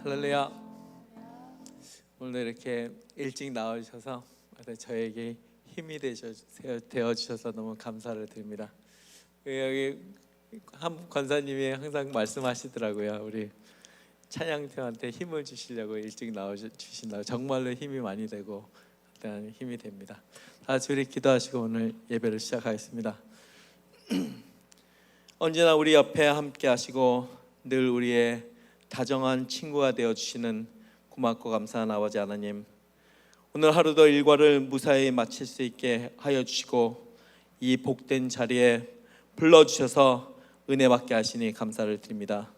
할렐루야. 오늘 이렇게 일찍 나와주셔서 저에게 힘이 되어주셔서 너무 감사를 드립니다. 여기 한 권사님이 항상 말씀하시더라고요. 우리 찬양팀한테 힘을 주시려고 일찍 나와주신다고. 정말로 힘이 많이 되고 힘이 됩니다. 다 같이 우리 기도하시고 오늘 예배를 시작하겠습니다. 언제나 우리 옆에 함께 하시고 늘 우리의 다정한 친구가 되어주시는 고맙고 감사한 아버지 하나님, 오늘 하루도 일과를 무사히 마칠 수 있게 하여 주시고 이 복된 자리에 불러주셔서 은혜 받게 하시니 감사를 드립니다.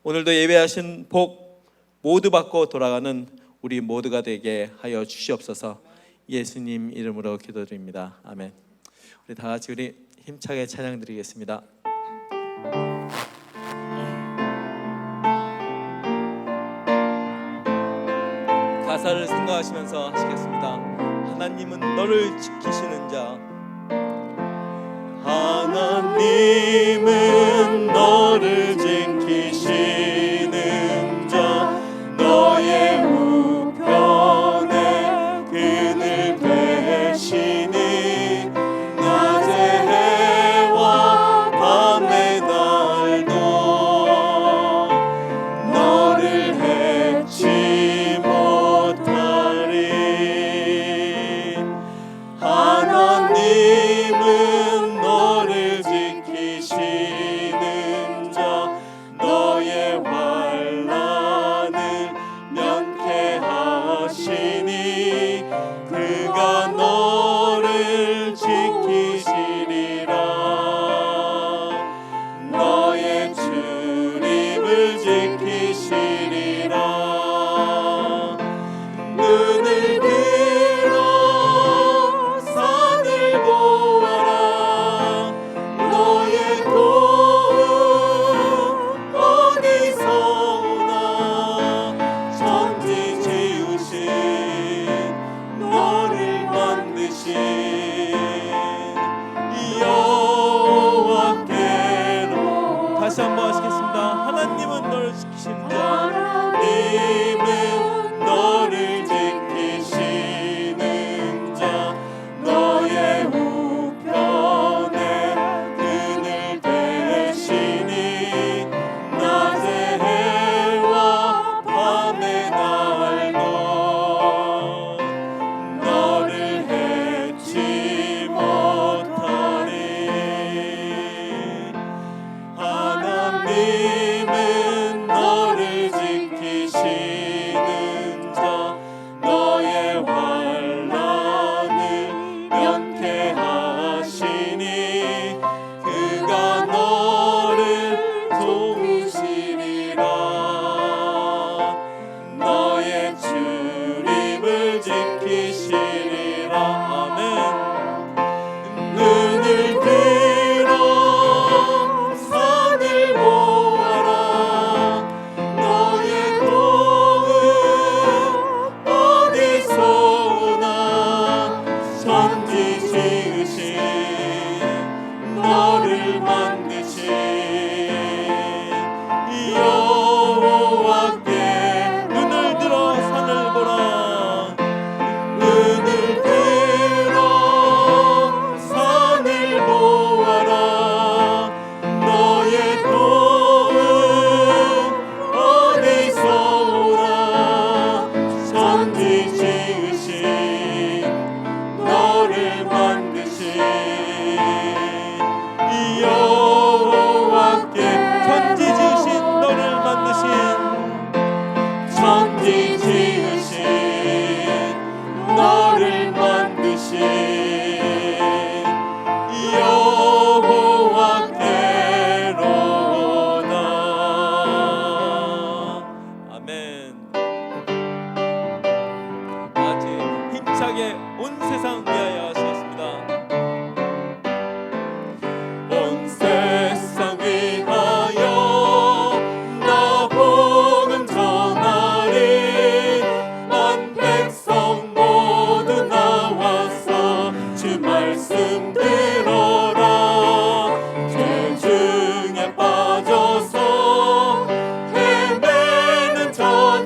오늘도 예배하신 복 모두 받고 돌아가는 우리 모두가 되게 하여 주시옵소서. 예수님 이름으로 기도드립니다. 아멘. 우리 다 같이 우리 힘차게 찬양 드리겠습니다. 가사를 생각하시면서 하시겠습니다. 하나님은 너를 지키시는 자, 하나님은 너를 지키시는 자, 너의 우편에 그늘 되시니 낮의 해와 밤의 달도 너를 해치 못하리. 하나님은 너를 지키시는 자, 너의 환난을 면케하시니 그가 너를 지키시리라. 너의 출입을 지키시리라. 눈을 들어 산을 보아라. 너의 도움 어디서 오나. 천지 지으신 너를 만드신 여호와께로. 다시 한번 하시겠습니다. 하나님은 너를 지키시는 자, 하나님은 너를 지키시는 자, 너의 우편에 그늘 되시니 낮의 해와 밤의 달도 너를 해치 못하리. 하나님은 너를 지키시는 자, 너의 환난을 면케하시니 그가 너를 도우시리라. 너의 출입을 지키시리라. 아멘. 눈을 들어 산을 보아라. 너의 도움 어디서 오나. 천지 지으신 너를 만드신 여호와께. 눈을 들어 산을 보라. 눈을 들어 산을 보아라. 너의 도움 어디서 오나. 천지 지으신 너를 만드신 여호와께. 천지 지으신 너를 만드신, 천지 지으신 너를 만드신 여호와께로다. 아멘. 아주 힘차게 온 세상 위하여 하시겠습니다. 온 세상 위하여 나 복음 전하리. 만 백성 모두 나와서 주 말씀 들어라. 죄 중에 빠져서 헤매는 저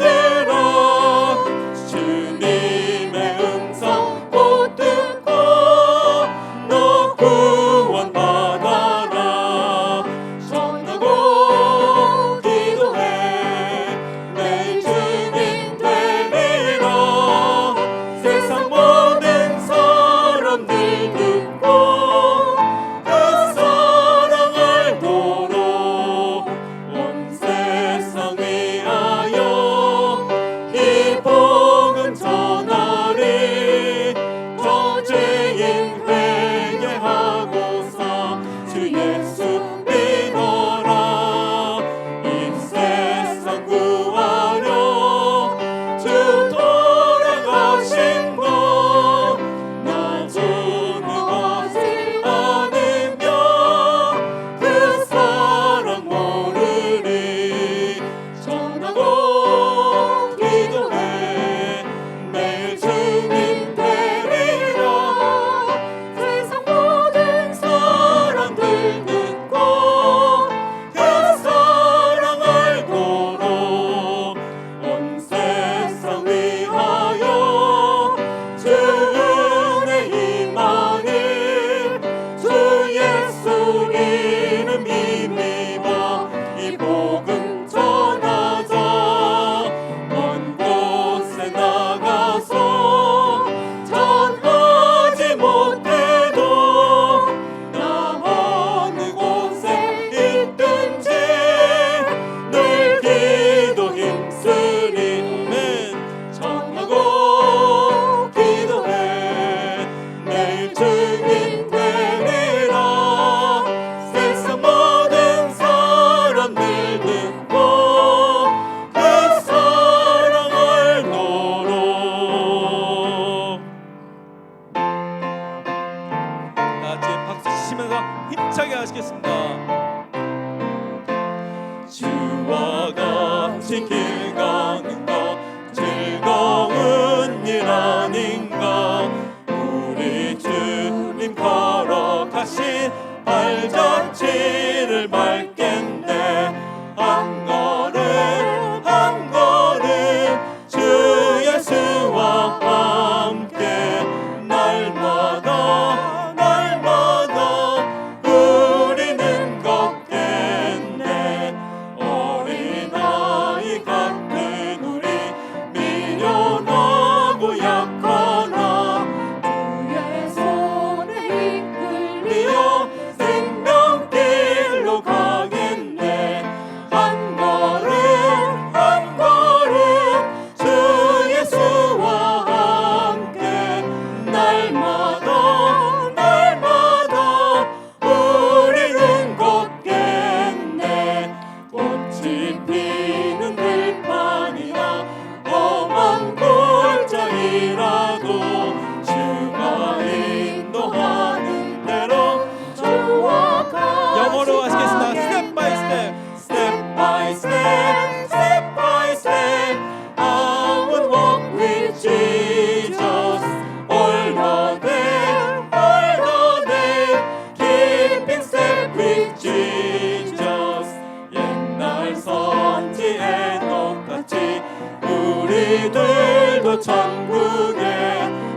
우리들도 천국에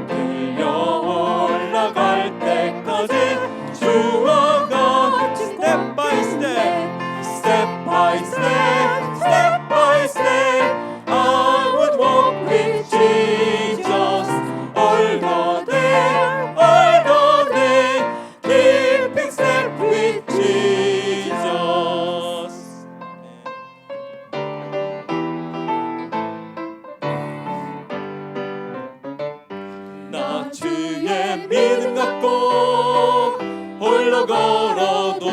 들려 올라갈 때까지 주와 같이 step by step, step by step, step by step I would walk with Jesus all the day, keeping step with Jesus. 나 주의 믿음 갖고 홀로 걸어도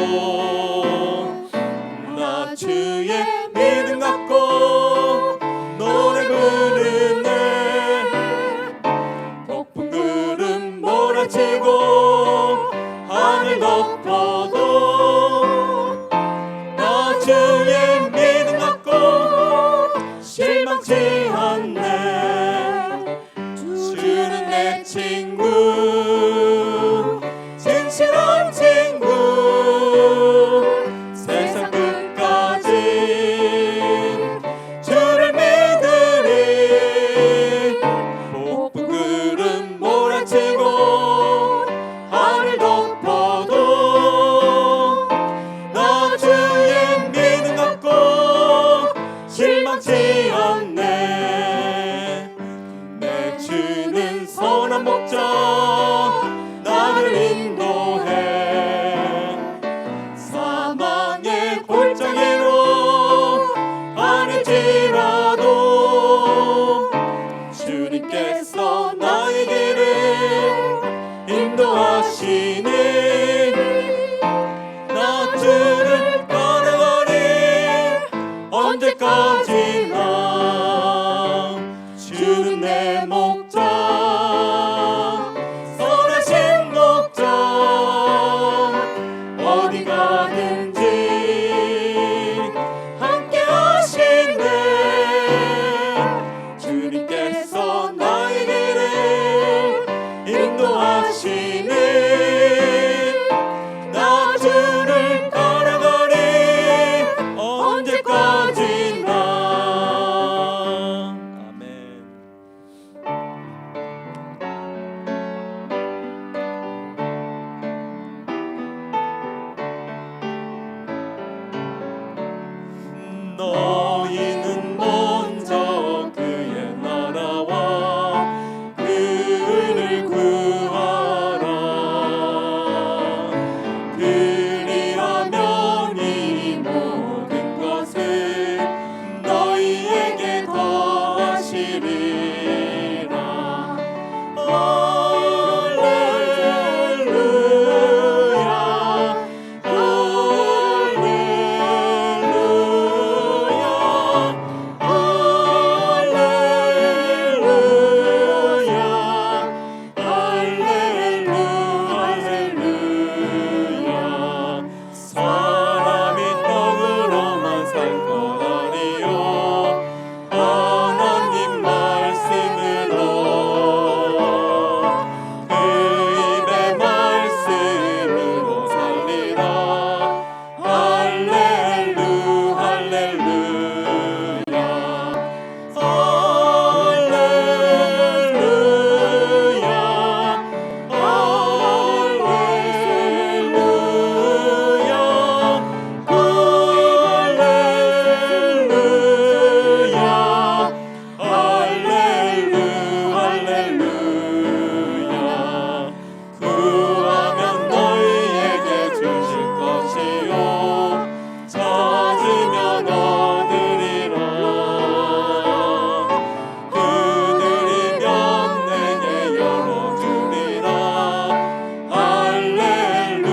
나 주의 믿음 갖고 노래 부르네 폭풍 구름 몰아치고 하늘 덮어도 나 주의 믿음 갖고 실망치 않네 주는 내 친구 진실한 친구 세상 끝까지 주를 믿으리 폭풍 구름 몰아치고 하늘 덮어도 나 주의 믿음 갖고 실망치 않네 내 주는 선한 목자 나를 인도해 사망의 골짜기로 아닐지라도 주님께서 나의 길을 인도하시니 나 주를 따라가리 언제까지나 주는 내 목자 선하신 목자 어디 가든지 함께 하시네 주님께서 나의 길을 인도하시니 나 주를 따라가리 언제까지나 아멘. 너희는 먼저 그의 나라와 그를 구하라 그리하면 이 모든 것을 너희에게 더하시리라 할렐루야 사람이 떡으로만 살 것 아니요 하나님 말씀으로 그 입의 말씀으로 살리라 할렐루야 할렐루야 구하면 너희에게 주실 것이요 찾으면 얻으리라 두드리면 내게 열어주리라 할렐루야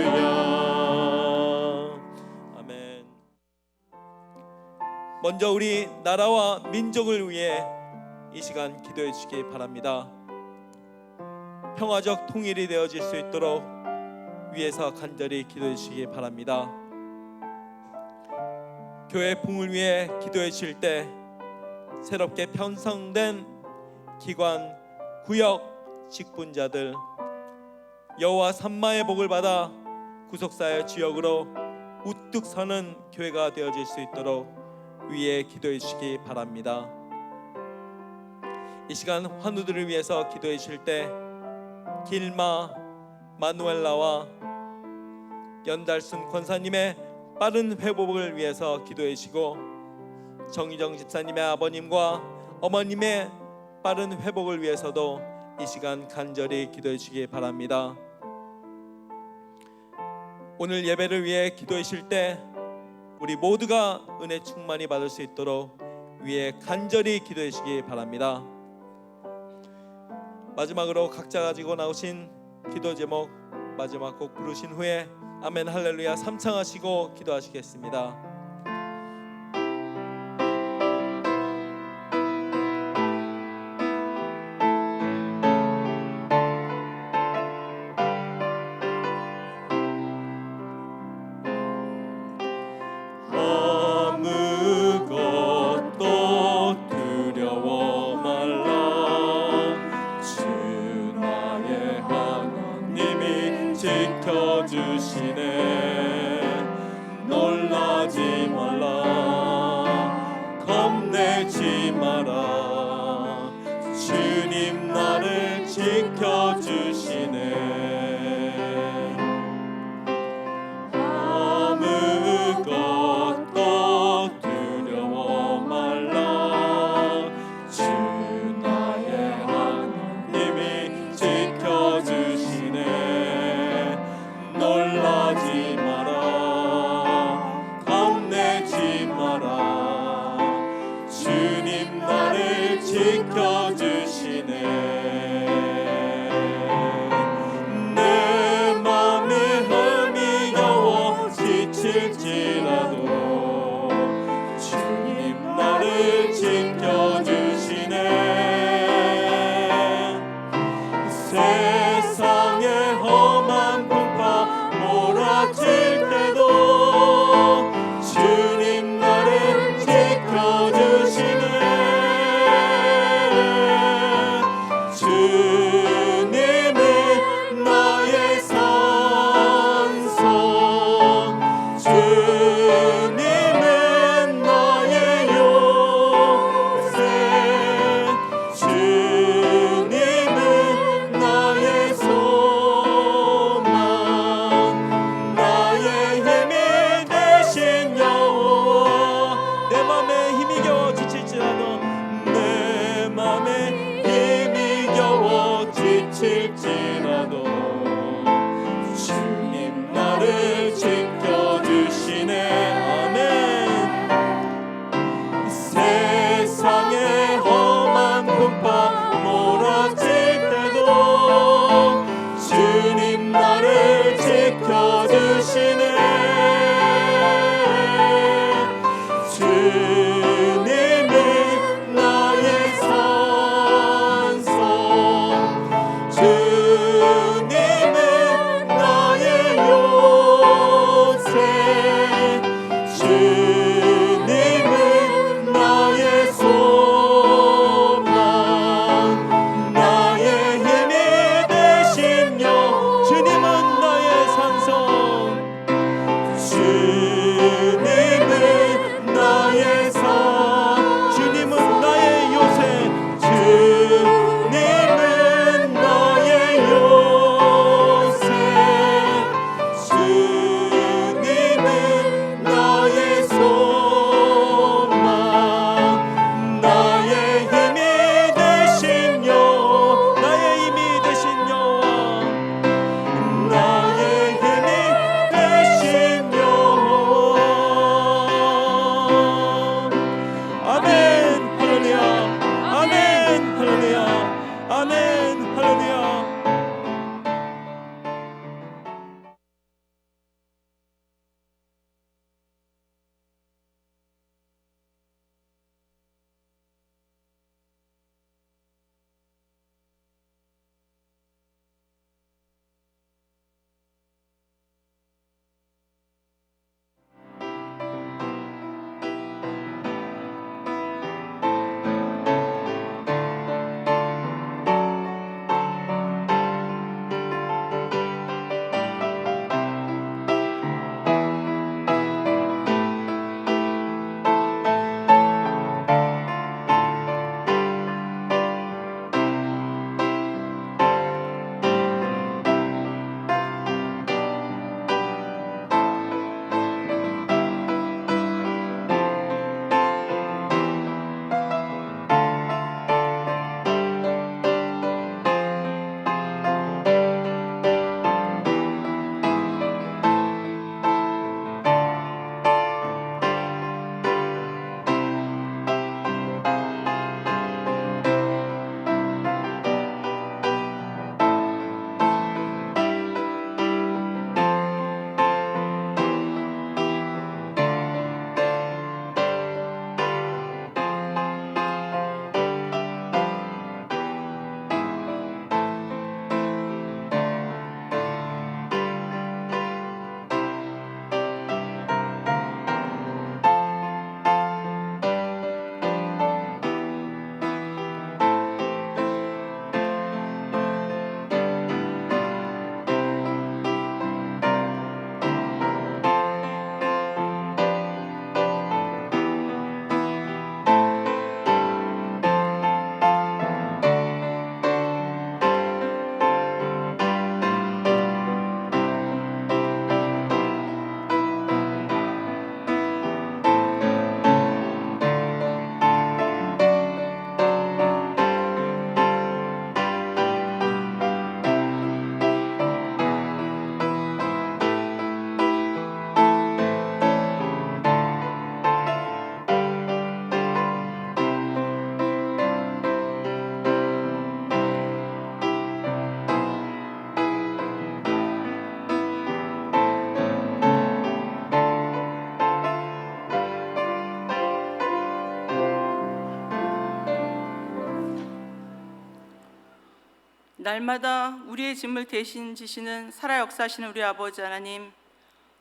할렐루야 아멘. 먼저 우리 나라와 민족을 위해 이 시간 기도해 주시기 바랍니다. 평화적 통일이 되어질 수 있도록 위해서 간절히 기도해 주시기 바랍니다. 교회 부흥을 위해 기도해 주실 때 새롭게 편성된 기관, 구역, 직분자들 여호와 삼마의 복을 받아 구속사의 주역으로 우뚝 서는 교회가 되어질 수 있도록 위에 기도해 주시기 바랍니다. 이 시간 환우들을 위해서 기도해 주실 때 길마, 마누엘라와 연달순 권사님의 빠른 회복을 위해서 기도해 주시고 정희정 집사님의 아버님과 어머님의 빠른 회복을 위해서도 이 시간 간절히 기도해 주시기 바랍니다. 오늘 예배를 위해 기도해 주실 때 우리 모두가 은혜 충만히 받을 수 있도록 위에 간절히 기도해 주시기 바랍니다. 마지막으로 각자 가지고 나오신 기도 제목 마지막 곡 부르신 후에 아멘 할렐루야 삼창하시고 기도하시겠습니다. 지켜주시네. 놀라지 말라, 겁내지 마라. 주님 나를 지켜주시네. 아무것도 두려워 말라. 주 나의 하나님이 지켜주시네. 놀라지 마라, 겁내지 마라. 주님 나를 지켜주시네. 내 맘이 힘겨워 지칠지라도 주님 나를 지켜주시네. 세상의 험한 몰아칠 때도 주님 나를 지켜주시네. 주님은 나의 산성, 주님은 나의 요새, 주님은 나의 소망, 나의 힘이 되신 여호와. 내 맘에 힘이 겨워 지칠지라도, 내 맘에 힘이 겨워 지칠지라도 주님 나를 지켜주시네. 아멘. 세상의 험한 풍파 몰아칠 때도 주님 나를 지켜주시네. 주님은 나의 산성, 주님은 나의 요새, 주님은 나의 소망, 나의 힘이 되신 여. 주님은 나의 산성, 날마다 우리의 짐을 대신 지시는 살아 역사하시는 우리 아버지 하나님,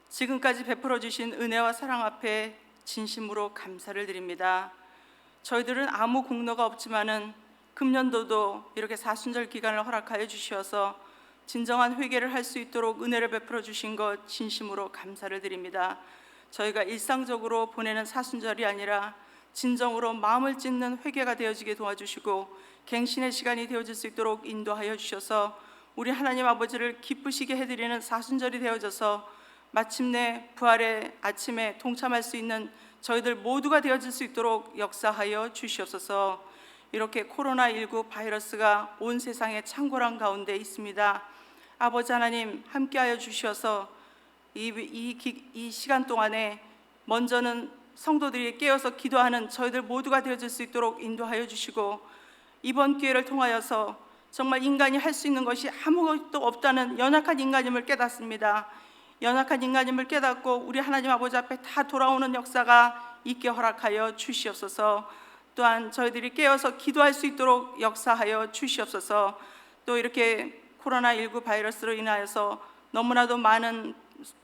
지금까지 베풀어 주신 은혜와 사랑 앞에 진심으로 감사를 드립니다. 저희들은 아무 공로가 없지만은 금년도도 이렇게 사순절 기간을 허락하여 주시어서 진정한 회개를 할 수 있도록 은혜를 베풀어 주신 것 진심으로 감사를 드립니다. 저희가 일상적으로 보내는 사순절이 아니라 진정으로 마음을 찢는 회개가 되어지게 도와주시고 갱신의 시간이 되어질 수 있도록 인도하여 주셔서 우리 하나님 아버지를 기쁘시게 해드리는 사순절이 되어져서 마침내 부활의 아침에 동참할 수 있는 저희들 모두가 되어질 수 있도록 역사하여 주시옵소서. 이렇게 코로나19 바이러스가 온 세상에 창궐한 가운데 있습니다. 아버지 하나님 함께하여 주셔서 이 시간 동안에 먼저는 성도들이 깨어서 기도하는 저희들 모두가 되어질 수 있도록 인도하여 주시고, 이번 기회를 통하여서 정말 인간이 할 수 있는 것이 아무것도 없다는 연약한 인간임을 깨닫습니다. 연약한 인간임을 깨닫고 우리 하나님 아버지 앞에 다 돌아오는 역사가 있게 허락하여 주시옵소서. 또한 저희들이 깨어서 기도할 수 있도록 역사하여 주시옵소서. 또 이렇게 코로나19 바이러스로 인하여서 너무나도 많은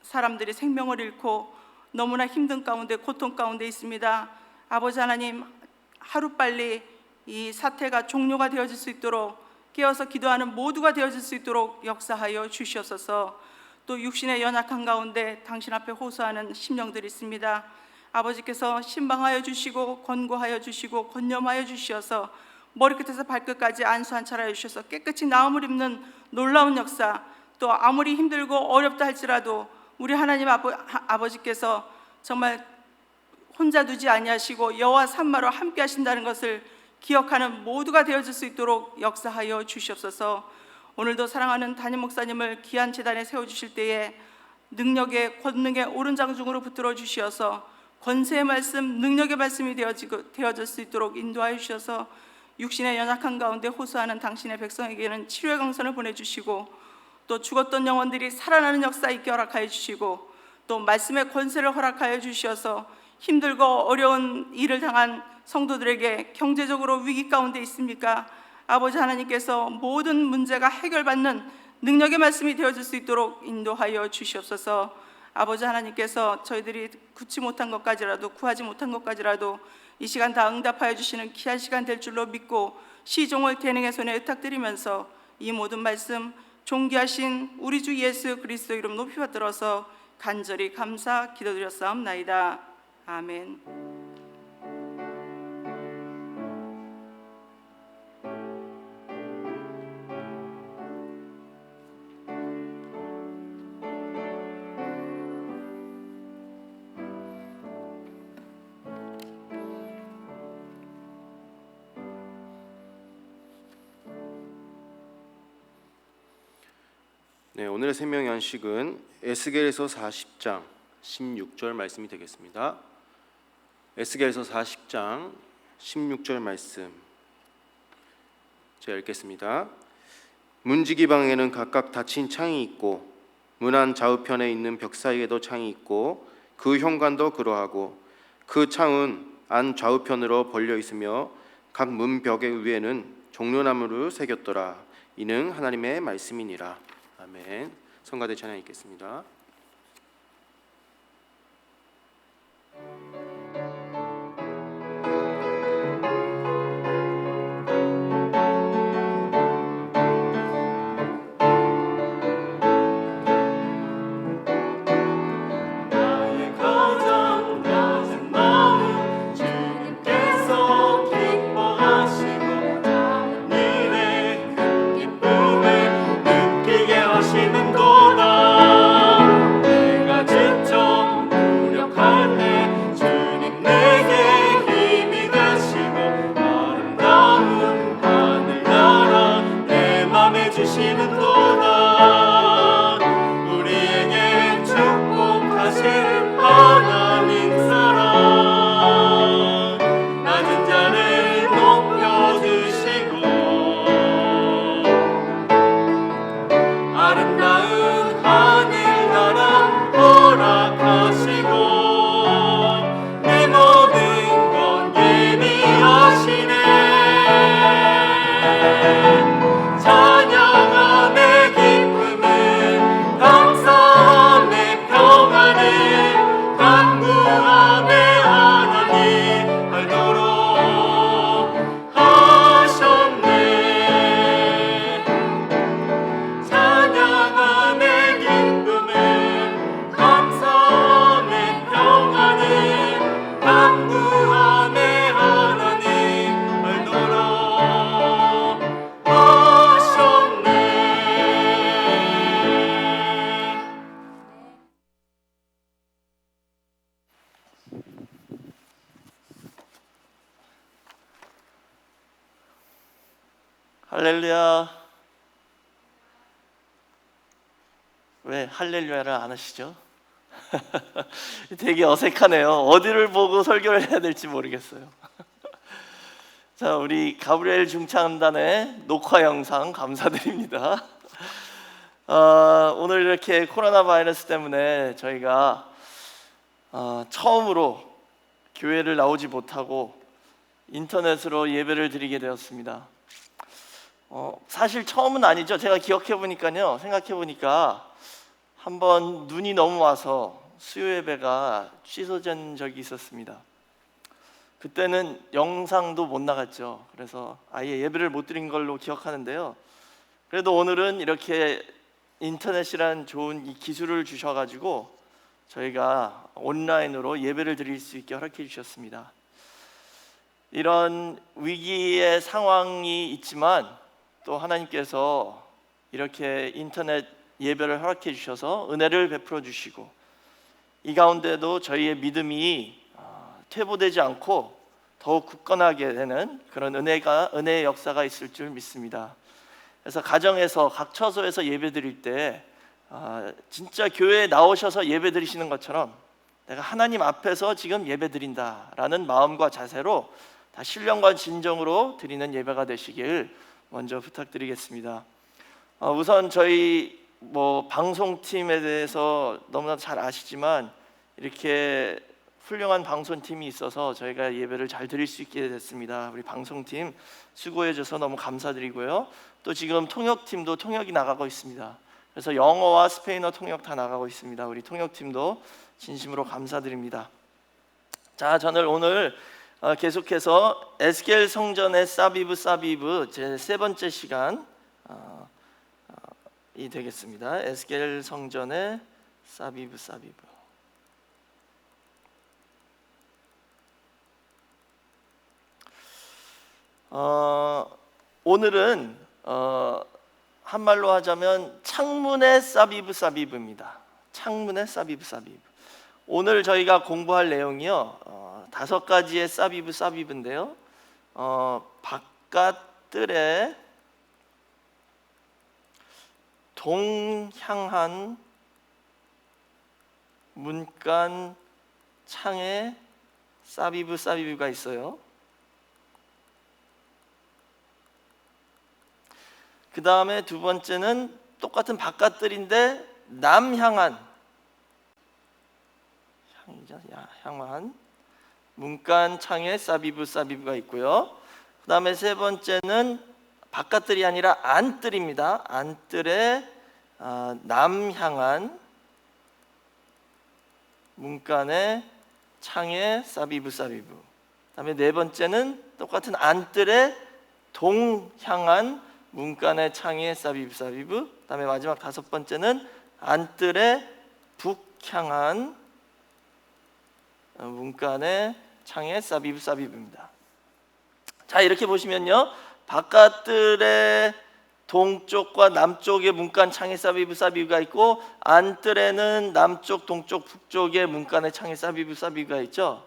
사람들이 생명을 잃고 너무나 힘든 가운데 고통 가운데 있습니다. 아버지 하나님, 하루빨리 이 사태가 종료가 되어질 수 있도록 깨어서 기도하는 모두가 되어질 수 있도록 역사하여 주시옵소서. 또 육신의 연약한 가운데 당신 앞에 호소하는 심령들이 있습니다. 아버지께서 신방하여 주시고 권고하여 주시고 권념하여 주시어서 머리끝에서 발끝까지 안수한찰하여 주셔서 깨끗이 나음을 입는 놀라운 역사, 또 아무리 힘들고 어렵다 할지라도 우리 하나님 아버지께서 정말 혼자 두지 아니하시고 여호와 삼마로 함께 하신다는 것을 기억하는 모두가 되어질 수 있도록 역사하여 주시옵소서. 오늘도 사랑하는 담임 목사님을 귀한 제단에 세워주실 때에 능력의 권능의 오른장중으로 붙들어 주시어서 권세의 말씀, 능력의 말씀이 되어질 수 있도록 인도하여 주셔서 육신의 연약한 가운데 호소하는 당신의 백성에게는 치료의 강선을 보내주시고, 또 죽었던 영혼들이 살아나는 역사 있게 허락하여 주시고, 또 말씀의 권세를 허락하여 주셔서 힘들고 어려운 일을 당한 성도들에게 경제적으로 위기 가운데 있습니까? 아버지 하나님께서 모든 문제가 해결받는 능력의 말씀이 되어질 수 있도록 인도하여 주시옵소서. 아버지 하나님께서 저희들이 구치 못한 것까지라도, 구하지 못한 것까지라도 이 시간 다 응답하여 주시는 귀한 시간 될 줄로 믿고 시종을 대능의 손에 의탁드리면서 이 모든 말씀 존귀하신 우리 주 예수 그리스도 이름 높이 받들어서 간절히 감사 기도드렸사옵나이다. 아멘. 네, 오늘의 생명의 안식은 에스겔에서 40장 16절 말씀이 되겠습니다. 에스겔에서 40장 16절 말씀 제가 읽겠습니다. 문지기 방에는 각각 닫힌 창이 있고 문 안 좌우편에 있는 벽 사이에도 창이 있고 그 현관도 그러하고 그 창은 안 좌우편으로 벌려 있으며 각 문 벽의 위에는 종려나무를 새겼더라. 이는 하나님의 말씀이니라. 아멘. 성가대 찬양 읽겠습니다. 나의 가장 낮은 마음 주님께서 기뻐하시고 일의 큰 기쁨을 느끼게 하시는도다. 할렐루야. 왜 할렐루야를 안 하시죠? 되게 어색하네요. 어디를 보고 설교를 해야 될지 모르겠어요. 자, 우리 가브리엘 중창단의 녹화 영상 감사드립니다. 오늘 이렇게 코로나 바이러스 때문에 저희가 처음으로 교회를 나오지 못하고 인터넷으로 예배를 드리게 되었습니다. 사실 처음은 아니죠. 제가 생각해 보니까 한번 눈이 너무 와서 수요 예배가 취소된 적이 있었습니다. 그때는 영상도 못 나갔죠. 그래서 아예 예배를 못 드린 걸로 기억하는데요. 그래도 오늘은 이렇게 인터넷이란 좋은 이 기술을 주셔가지고 저희가 온라인으로 예배를 드릴 수 있게 허락해 주셨습니다. 이런 위기의 상황이 있지만 또 하나님께서 이렇게 인터넷 예배를 허락해 주셔서 은혜를 베풀어 주시고 이 가운데도 저희의 믿음이 퇴보되지 않고 더욱 굳건하게 되는 그런 은혜의 역사가 있을 줄 믿습니다. 그래서 가정에서 각 처소에서 예배 드릴 때 진짜 교회에 나오셔서 예배 드리시는 것처럼 내가 하나님 앞에서 지금 예배 드린다라는 마음과 자세로 다 신령과 진정으로 드리는 예배가 되시길 먼저 부탁드리겠습니다. 우선 저희 방송팀에 대해서 너무나 잘 아시지만 이렇게 훌륭한 방송팀이 있어서 저희가 예배를 잘 드릴 수 있게 됐습니다. 우리 방송팀 수고해 줘서 너무 감사드리고요. 또 지금 통역팀도 통역이 나가고 있습니다. 그래서 영어와 스페인어 통역 다 나가고 있습니다. 우리 통역팀도 진심으로 감사드립니다. 자, 저는 오늘 계속해서 에스겔 성전의 사비브 제 세 번째 시간 이 되겠습니다. 에스겔 성전의 사비브. 오늘은 한말로 하자면 창문의 사비브입니다. 창문의 사비브. 오늘 저희가 공부할 내용이요 5가지의 사비브인데요 바깥뜰에 동향한 문간 창에 사비브가 있어요. 그 다음에 두 번째는 똑같은 바깥뜰인데 남향한 문간 창에 사비브가 있고요. 그 다음에 세 번째는 바깥뜰이 아니라 안뜰입니다. 안뜰에 남향한 문간의 창에 사비브. 그 다음에 네 번째는 똑같은 안뜰에 동향한 문간의 창에 사비브. 그 다음에 마지막 다섯 번째는 안뜰에 북향한 문간의 창에 사비브입니다. 자, 이렇게 보시면요 바깥뜰에 동쪽과 남쪽의 문간 창에 사비브가 있고 안뜰에는 남쪽, 동쪽, 북쪽의 문간의 창에 사비브가 있죠.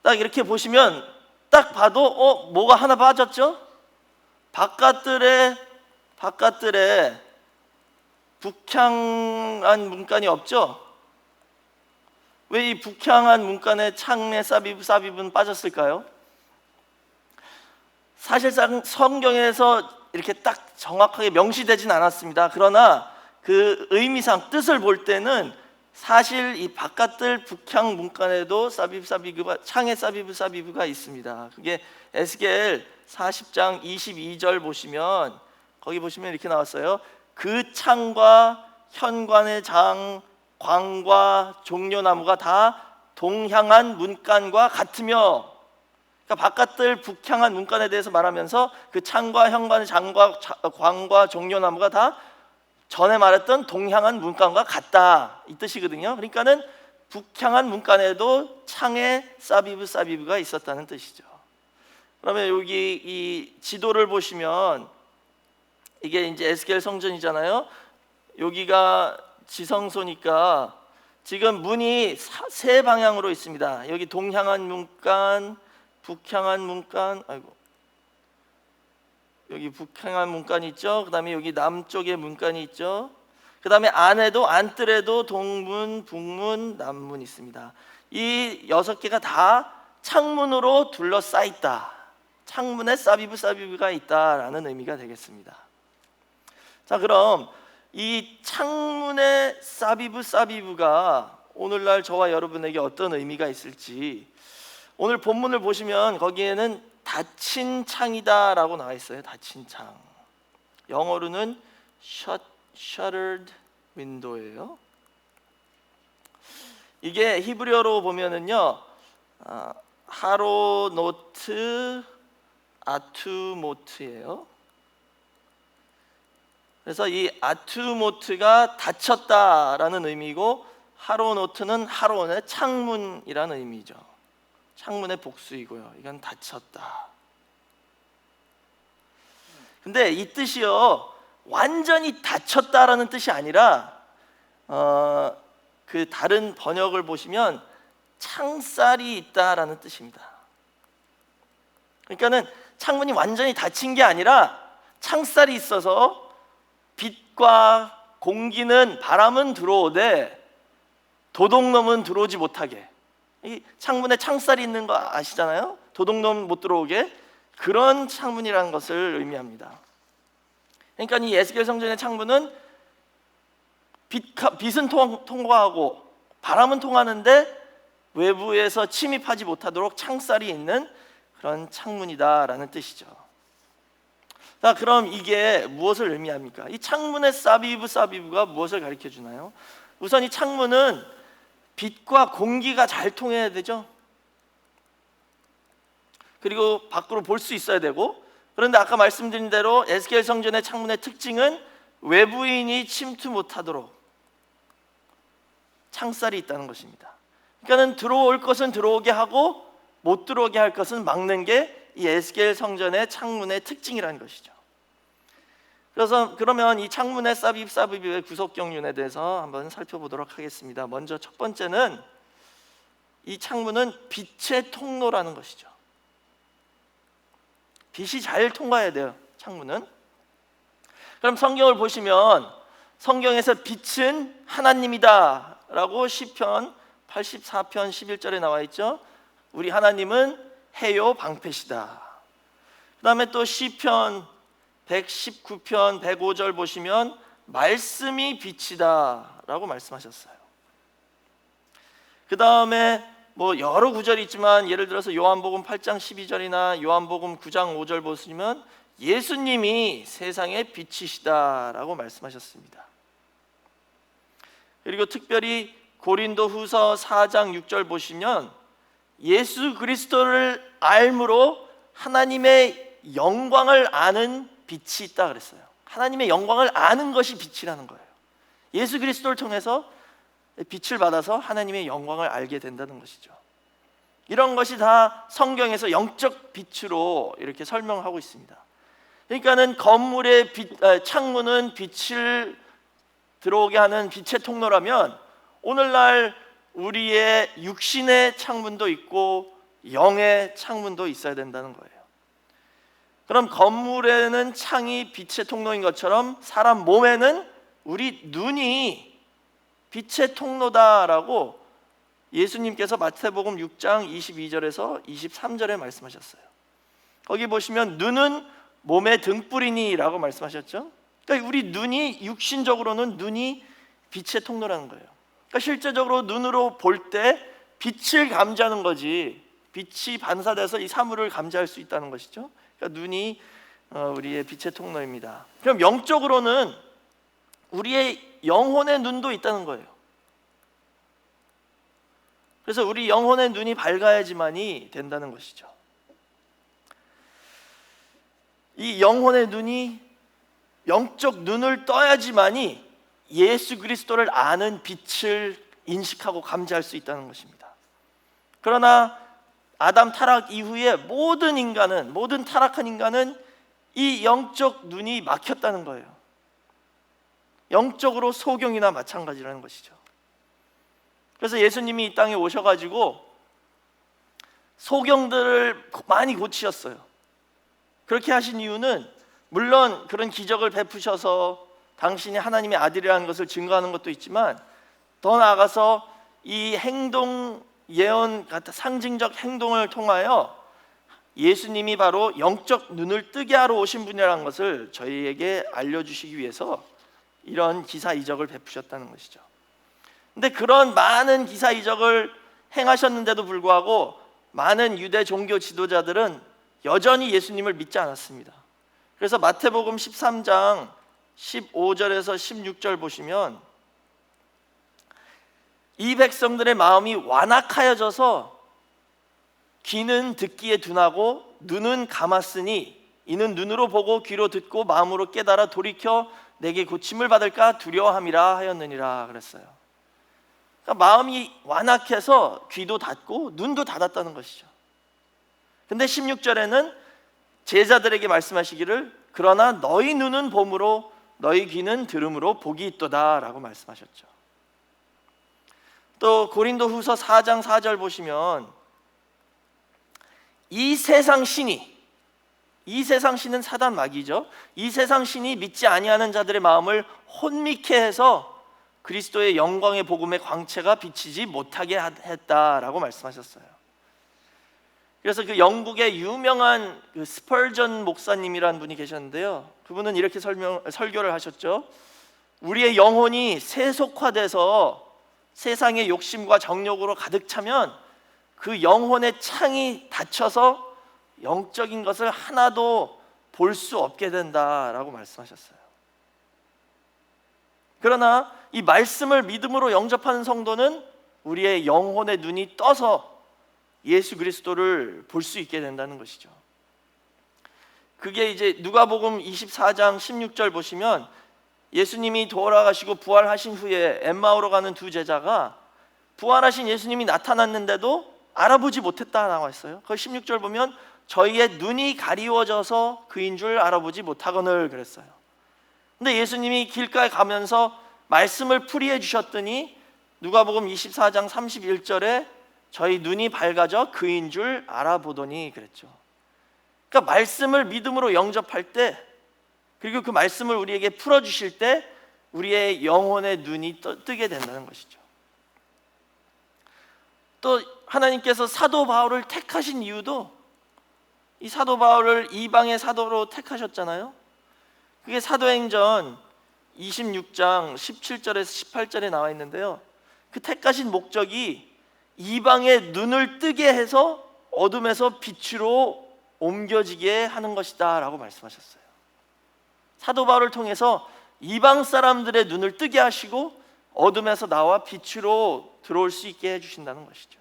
딱 이렇게 보시면 딱 봐도 뭐가 하나 빠졌죠? 바깥뜰에 북향한 문간이 없죠? 왜 이 북향한 문간의 창에 사비브는 빠졌을까요? 사실상 성경에서 이렇게 딱 정확하게 명시되진 않았습니다. 그러나 그 의미상 뜻을 볼 때는 사실 이 바깥뜰 북향 문간에도 창에 사비브가 있습니다. 그게 에스겔 40장 22절 보시면 거기 보시면 이렇게 나왔어요. 그 창과 현관의 장, 광과 종려나무가 다 동향한 문간과 같으며, 그러니까 바깥뜰 북향한 문간에 대해서 말하면서 그 창과 현관의 장과 광과 종려나무가 다 전에 말했던 동향한 문간과 같다 이 뜻이거든요. 그러니까는 북향한 문간에도 창에 사비브가 있었다는 뜻이죠. 그러면 여기 이 지도를 보시면 이게 이제 에스겔 성전이잖아요. 여기가 지성소니까 지금 문이 세 방향으로 있습니다. 여기 동향한 문간, 북향한 문간, 여기 북향한 문간이 있죠. 그다음에 여기 남쪽에 문간이 있죠. 그다음에 안에도 안뜰에도 동문, 북문, 남문 있습니다. 이 6개가 다 창문으로 둘러싸 있다. 창문에 사비브가 있다라는 의미가 되겠습니다. 자, 그럼 이 창문의 사비브가 오늘날 저와 여러분에게 어떤 의미가 있을지, 오늘 본문을 보시면 거기에는 닫힌 창이다라고 나와 있어요. 닫힌 창. 영어로는 shuttered window예요. 이게 히브리어로 보면은요, 하로노트 아투모트예요. 그래서 이 아투모트가 닫혔다라는 의미고, 하로노트는 하론의 창문이라는 의미죠. 창문의 복수이고요. 이건 닫혔다. 근데 이 뜻이요, 완전히 닫혔다라는 뜻이 아니라 그 다른 번역을 보시면 창살이 있다라는 뜻입니다. 그러니까는 창문이 완전히 닫힌 게 아니라 창살이 있어서 빛과 공기는, 바람은 들어오되 도둑놈은 들어오지 못하게. 이 창문에 창살이 있는 거 아시잖아요? 도둑놈 못 들어오게. 그런 창문이라는 것을 의미합니다. 그러니까 이 에스겔 성전의 창문은 빛은 통과하고 바람은 통하는데 외부에서 침입하지 못하도록 창살이 있는 그런 창문이다라는 뜻이죠. 자, 그럼 이게 무엇을 의미합니까? 이 창문의 사비브가 무엇을 가르쳐 주나요? 우선 이 창문은 빛과 공기가 잘 통해야 되죠. 그리고 밖으로 볼 수 있어야 되고, 그런데 아까 말씀드린 대로 에스겔 성전의 창문의 특징은 외부인이 침투 못하도록 창살이 있다는 것입니다. 그러니까는 들어올 것은 들어오게 하고 못 들어오게 할 것은 막는 게 이 에스겔 성전의 창문의 특징이라는 것이죠. 그래서 그러면 이 창문의 사비브의 구속 경륜에 대해서 한번 살펴보도록 하겠습니다. 먼저 첫 번째는 이 창문은 빛의 통로라는 것이죠. 빛이 잘 통과해야 돼요, 창문은. 그럼 성경을 보시면 성경에서 빛은 하나님이다 라고 시편 84편 11절에 나와 있죠. 우리 하나님은 해요 방패시다. 그 다음에 또 시편 119편 105절 보시면 말씀이 빛이다 라고 말씀하셨어요. 그 다음에 뭐 여러 구절이 있지만 예를 들어서 요한복음 8장 12절이나 요한복음 9장 5절 보시면 예수님이 세상의 빛이시다 라고 말씀하셨습니다. 그리고 특별히 고린도후서 4장 6절 보시면 예수 그리스도를 알므로 하나님의 영광을 아는 빛이 있다 그랬어요. 하나님의 영광을 아는 것이 빛이라는 거예요. 예수 그리스도를 통해서 빛을 받아서 하나님의 영광을 알게 된다는 것이죠. 이런 것이 다 성경에서 영적 빛으로 이렇게 설명하고 있습니다. 그러니까는 건물의 창문은 빛을 들어오게 하는 빛의 통로라면, 오늘날 우리의 육신의 창문도 있고 영의 창문도 있어야 된다는 거예요. 그럼 건물에는 창이 빛의 통로인 것처럼 사람 몸에는 우리 눈이 빛의 통로다라고 예수님께서 마태복음 6장 22절에서 23절에 말씀하셨어요. 거기 보시면 눈은 몸의 등불이니 라고 말씀하셨죠. 그러니까 우리 눈이, 육신적으로는 눈이 빛의 통로라는 거예요. 그러니까 실제적으로 눈으로 볼 때 빛을 감지하는 거지, 빛이 반사돼서 이 사물을 감지할 수 있다는 것이죠. 그러니까 눈이 우리의 빛의 통로입니다. 그럼 영적으로는 우리의 영혼의 눈도 있다는 거예요. 그래서 우리 영혼의 눈이 밝아야지만이 된다는 것이죠. 이 영혼의 눈이, 영적 눈을 떠야지만이 예수 그리스도를 아는 빛을 인식하고 감지할 수 있다는 것입니다. 그러나 아담 타락 이후에 모든 타락한 인간은 이 영적 눈이 막혔다는 거예요. 영적으로 소경이나 마찬가지라는 것이죠. 그래서 예수님이 이 땅에 오셔가지고 소경들을 많이 고치셨어요. 그렇게 하신 이유는 물론 그런 기적을 베푸셔서 당신이 하나님의 아들이라는 것을 증거하는 것도 있지만, 더 나아가서 이 행동 예언 같은 상징적 행동을 통하여 예수님이 바로 영적 눈을 뜨게 하러 오신 분이라는 것을 저희에게 알려주시기 위해서 이런 기사 이적을 베푸셨다는 것이죠. 근데 그런 많은 기사 이적을 행하셨는데도 불구하고 많은 유대 종교 지도자들은 여전히 예수님을 믿지 않았습니다. 그래서 마태복음 13장 15절에서 16절 보시면, 이 백성들의 마음이 완악하여져서 귀는 듣기에 둔하고 눈은 감았으니 이는 눈으로 보고 귀로 듣고 마음으로 깨달아 돌이켜 내게 고침을 받을까 두려워함이라 하였느니라 그랬어요. 그러니까 마음이 완악해서 귀도 닫고 눈도 닫았다는 것이죠. 근데 16절에는 제자들에게 말씀하시기를 그러나 너희 눈은 봄으로 너희 귀는 들음으로 복이 있도다 라고 말씀하셨죠. 또 고린도후서 4장 4절 보시면 이 세상 신은 사단 마귀죠. 이 세상 신이 믿지 아니하는 자들의 마음을 혼미케 해서 그리스도의 영광의 복음의 광채가 비치지 못하게 했다라고 말씀하셨어요. 그래서 그 영국의 유명한 그 스펄전 목사님이라는 분이 계셨는데요, 그분은 이렇게 설교를 하셨죠. 우리의 영혼이 세속화돼서 세상의 욕심과 정욕으로 가득 차면 그 영혼의 창이 닫혀서 영적인 것을 하나도 볼 수 없게 된다라고 말씀하셨어요. 그러나 이 말씀을 믿음으로 영접하는 성도는 우리의 영혼의 눈이 떠서 예수 그리스도를 볼 수 있게 된다는 것이죠. 그게 이제 누가복음 24장 16절 보시면 예수님이 돌아가시고 부활하신 후에 엠마오로 가는 두 제자가 부활하신 예수님이 나타났는데도 알아보지 못했다라고 했어요. 그 16절 보면 저희의 눈이 가리워져서 그인 줄 알아보지 못하거늘 그랬어요. 근데 예수님이 길가에 가면서 말씀을 풀이해 주셨더니 누가복음 24장 31절에 저희 눈이 밝아져 그인 줄 알아보더니 그랬죠. 그러니까 말씀을 믿음으로 영접할 때, 그리고 그 말씀을 우리에게 풀어주실 때 우리의 영혼의 눈이 뜨게 된다는 것이죠. 또 하나님께서 사도 바울을 택하신 이유도, 이 사도 바울을 이방의 사도로 택하셨잖아요. 그게 사도행전 26장 17절에서 18절에 나와 있는데요, 그 택하신 목적이 이방의 눈을 뜨게 해서 어둠에서 빛으로 옮겨지게 하는 것이다 라고 말씀하셨어요. 사도 바울을 통해서 이방 사람들의 눈을 뜨게 하시고 어둠에서 나와 빛으로 들어올 수 있게 해주신다는 것이죠.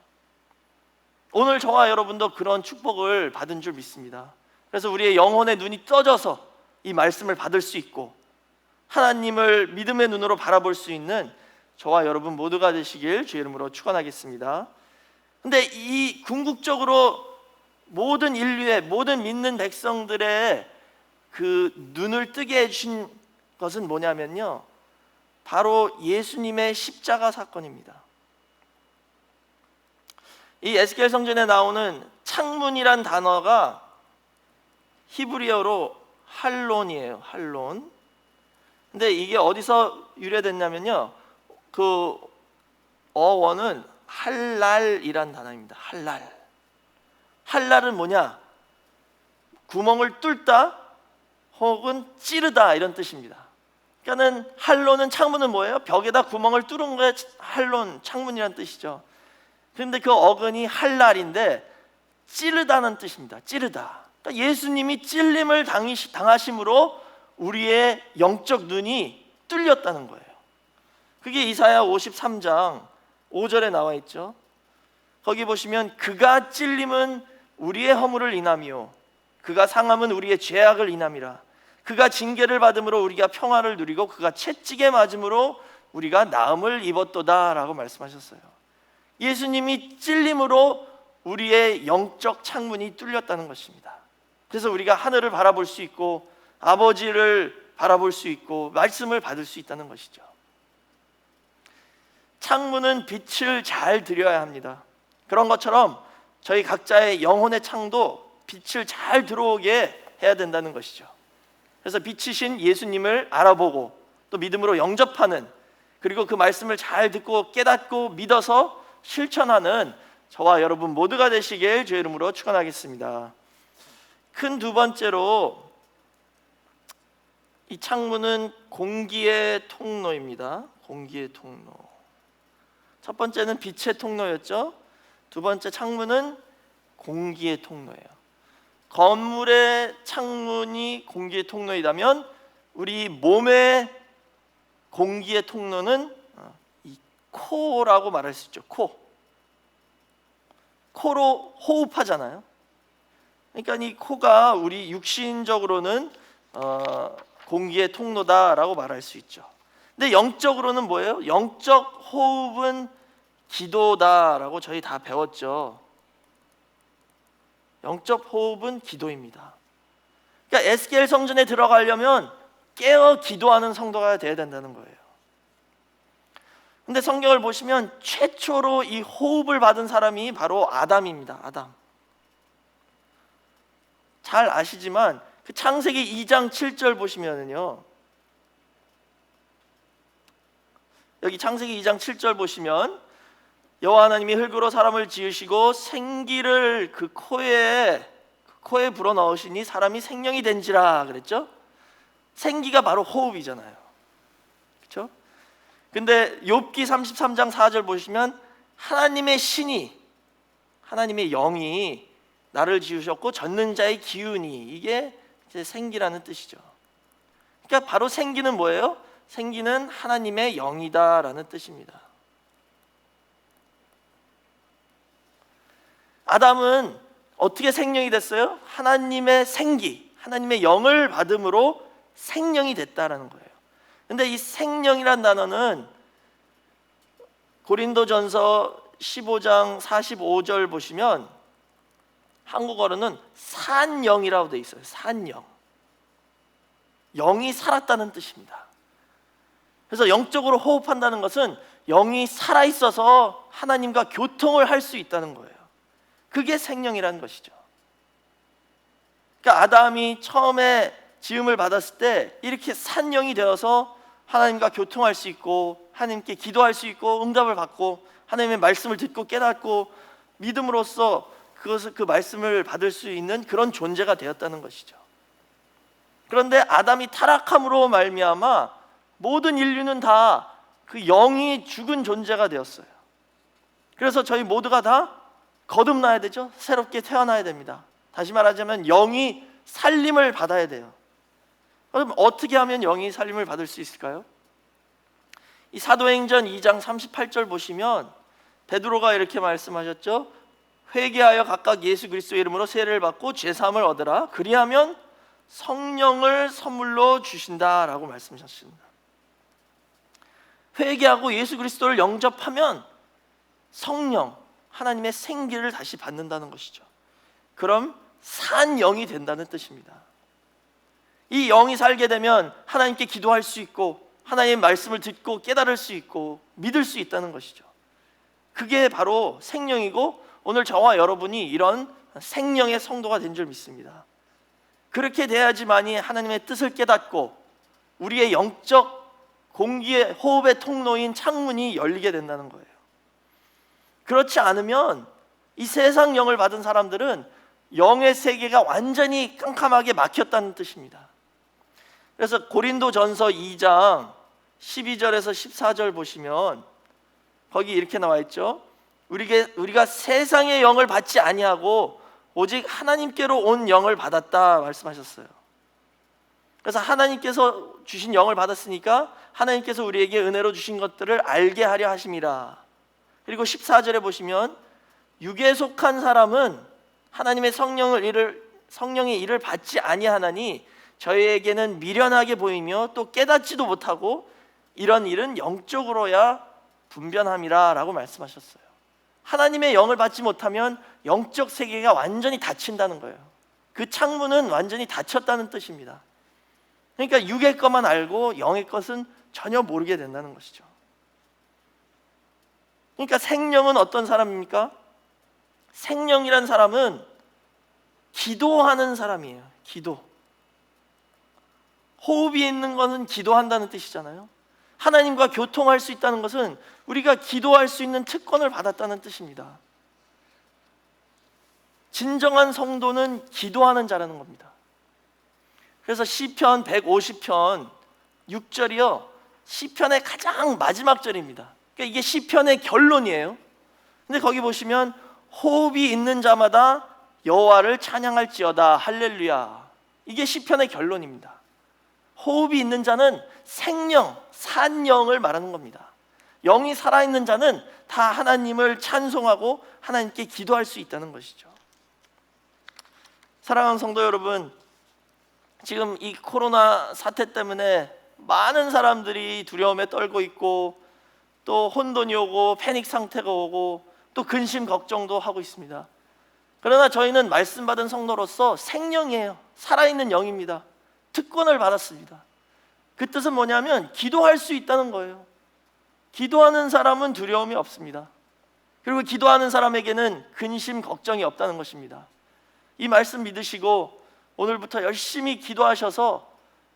오늘 저와 여러분도 그런 축복을 받은 줄 믿습니다. 그래서 우리의 영혼의 눈이 떠져서 이 말씀을 받을 수 있고 하나님을 믿음의 눈으로 바라볼 수 있는 저와 여러분 모두가 되시길 주의 이름으로 축원하겠습니다. 근데 이 궁극적으로 모든 인류의, 모든 믿는 백성들의 그 눈을 뜨게 해주신 것은 뭐냐면요, 바로 예수님의 십자가 사건입니다. 이 에스겔 성전에 나오는 창문이란 단어가 히브리어로 할론이에요. 할론. 근데 이게 어디서 유래됐냐면요, 그 어원은 할랄이란 단어입니다. 할랄. 할랄은 뭐냐? 구멍을 뚫다 혹은 찌르다 이런 뜻입니다. 그러니까는 할론은, 창문은 뭐예요? 벽에다 구멍을 뚫은 게 할론, 창문이란 뜻이죠. 그런데 그 어근이 할랄인데 찌르다는 뜻입니다. 찌르다. 그러니까 예수님이 찔림을 당하심으로 우리의 영적 눈이 뚫렸다는 거예요. 그게 이사야 53장 5절에 나와 있죠. 거기 보시면 그가 찔림은 우리의 허물을 인하며 그가 상함은 우리의 죄악을 인함이라. 그가 징계를 받음으로 우리가 평화를 누리고 그가 채찍에 맞음으로 우리가 나음을 입었도다 라고 말씀하셨어요. 예수님이 찔림으로 우리의 영적 창문이 뚫렸다는 것입니다. 그래서 우리가 하늘을 바라볼 수 있고 아버지를 바라볼 수 있고 말씀을 받을 수 있다는 것이죠. 창문은 빛을 잘 들여야 합니다. 그런 것처럼 저희 각자의 영혼의 창도 빛을 잘 들어오게 해야 된다는 것이죠. 그래서 빛이신 예수님을 알아보고 또 믿음으로 영접하는, 그리고 그 말씀을 잘 듣고 깨닫고 믿어서 실천하는 저와 여러분 모두가 되시길 주의 이름으로 축원하겠습니다. 큰 두 번째로 이 창문은 공기의 통로입니다. 공기의 통로. 첫 번째는 빛의 통로였죠. 두 번째 창문은 공기의 통로예요. 건물의 창문이 공기의 통로이다면 우리 몸의 공기의 통로는 이 코라고 말할 수 있죠. 코로 호흡하잖아요. 그러니까 이 코가 우리 육신적으로는 공기의 통로다라고 말할 수 있죠. 근데 영적으로는 뭐예요? 영적 호흡은 기도다라고 저희 다 배웠죠. 영적 호흡은 기도입니다. 그러니까 에스겔 성전에 들어가려면 깨어 기도하는 성도가 되어야 된다는 거예요. 근데 성경을 보시면 최초로 이 호흡을 받은 사람이 바로 아담입니다. 아담. 잘 아시지만 그 창세기 2장 7절 보시면은요, 여기 창세기 2장 7절 보시면 여호와 하나님이 흙으로 사람을 지으시고 생기를 그 코에 불어넣으시니 사람이 생명이 된지라 그랬죠. 생기가 바로 호흡이잖아요. 그렇죠? 근데 욥기 33장 4절 보시면 하나님의 신이, 하나님의 영이 나를 지으셨고 젖는 자의 기운이, 이게 이제 생기라는 뜻이죠. 그러니까 바로 생기는 뭐예요? 생기는 하나님의 영이다라는 뜻입니다. 아담은 어떻게 생명이 됐어요? 하나님의 생기, 하나님의 영을 받음으로 생명이 됐다라는 거예요. 근데 이 생명이란 단어는 고린도전서 15장 45절 보시면 한국어로는 산영이라고 되어 있어요. 산영. 영이 살았다는 뜻입니다. 그래서 영적으로 호흡한다는 것은 영이 살아있어서 하나님과 교통을 할 수 있다는 거예요. 그게 생명이라는 것이죠. 그러니까 아담이 처음에 지음을 받았을 때 이렇게 산영이 되어서 하나님과 교통할 수 있고 하나님께 기도할 수 있고 응답을 받고 하나님의 말씀을 듣고 깨닫고 믿음으로써 그 말씀을 받을 수 있는 그런 존재가 되었다는 것이죠. 그런데 아담이 타락함으로 말미암아 모든 인류는 다 그 영이 죽은 존재가 되었어요. 그래서 저희 모두가 다 거듭나야 되죠. 새롭게 태어나야 됩니다. 다시 말하자면 영이 살림을 받아야 돼요. 그럼 어떻게 하면 영이 살림을 받을 수 있을까요? 이 사도행전 2장 38절 보시면 베드로가 이렇게 말씀하셨죠. 회개하여 각각 예수 그리스도의 이름으로 세례를 받고 죄사함을 얻으라. 그리하면 성령을 선물로 주신다라고 말씀하셨습니다. 회개하고 예수 그리스도를 영접하면 성령, 하나님의 생기를 다시 받는다는 것이죠. 그럼 산 영이 된다는 뜻입니다. 이 영이 살게 되면 하나님께 기도할 수 있고 하나님의 말씀을 듣고 깨달을 수 있고 믿을 수 있다는 것이죠. 그게 바로 생명이고 오늘 저와 여러분이 이런 생명의 성도가 된 줄 믿습니다. 그렇게 돼야지만이 하나님의 뜻을 깨닫고 우리의 영적 공기의 호흡의 통로인 창문이 열리게 된다는 거예요. 그렇지 않으면 이 세상 영을 받은 사람들은 영의 세계가 완전히 깜깜하게 막혔다는 뜻입니다. 그래서 고린도전서 2장 12절에서 14절 보시면 거기 이렇게 나와 있죠. 우리가 세상의 영을 받지 아니하고 오직 하나님께로 온 영을 받았다 말씀하셨어요. 그래서 하나님께서 주신 영을 받았으니까 하나님께서 우리에게 은혜로 주신 것들을 알게 하려 하심이라. 그리고 14절에 보시면 육에 속한 사람은 하나님의 성령의 일을 받지 아니하나니 저희에게는 미련하게 보이며 또 깨닫지도 못하고 이런 일은 영적으로야 분변함이라 라고 말씀하셨어요. 하나님의 영을 받지 못하면 영적 세계가 완전히 닫힌다는 거예요. 그 창문은 완전히 닫혔다는 뜻입니다. 그러니까 육의 것만 알고 영의 것은 전혀 모르게 된다는 것이죠. 그러니까 생명은 어떤 사람입니까? 생명이란 사람은 기도하는 사람이에요. 기도. 호흡이 있는 것은 기도한다는 뜻이잖아요. 하나님과 교통할 수 있다는 것은 우리가 기도할 수 있는 특권을 받았다는 뜻입니다. 진정한 성도는 기도하는 자라는 겁니다. 그래서 시편 150편 6절이요, 시편의 가장 마지막 절입니다. 그러니까 이게 시편의 결론이에요. 근데 거기 보시면 호흡이 있는 자마다 여호와를 찬양할지어다 할렐루야, 이게 시편의 결론입니다. 호흡이 있는 자는 생명, 산영을 말하는 겁니다. 영이 살아있는 자는 다 하나님을 찬송하고 하나님께 기도할 수 있다는 것이죠. 사랑하는 성도 여러분, 지금 이 코로나 사태 때문에 많은 사람들이 두려움에 떨고 있고, 또 혼돈이 오고 패닉 상태가 오고 또 근심 걱정도 하고 있습니다. 그러나 저희는 말씀 받은 성도로서 생명이에요. 살아있는 영입니다. 특권을 받았습니다. 그 뜻은 뭐냐면 기도할 수 있다는 거예요. 기도하는 사람은 두려움이 없습니다. 그리고 기도하는 사람에게는 근심 걱정이 없다는 것입니다. 이 말씀 믿으시고 오늘부터 열심히 기도하셔서,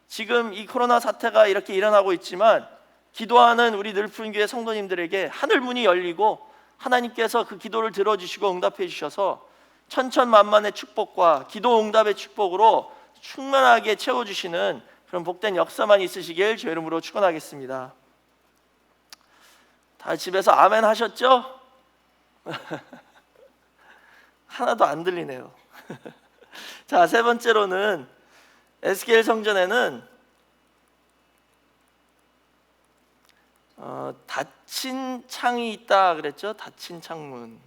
지금 이 코로나 사태가 이렇게 일어나고 있지만 기도하는 우리 늘푸른교회 성도님들에게 하늘 문이 열리고 하나님께서 그 기도를 들어주시고 응답해 주셔서 천천만만의 축복과 기도 응답의 축복으로 충만하게 채워주시는 그런 복된 역사만 있으시길 주의 이름으로 축원하겠습니다. 다 집에서 아멘 하셨죠? 하나도 안 들리네요. 자, 세 번째로는 에스겔 성전에는 닫힌 창이 있다 그랬죠? 닫힌 창문.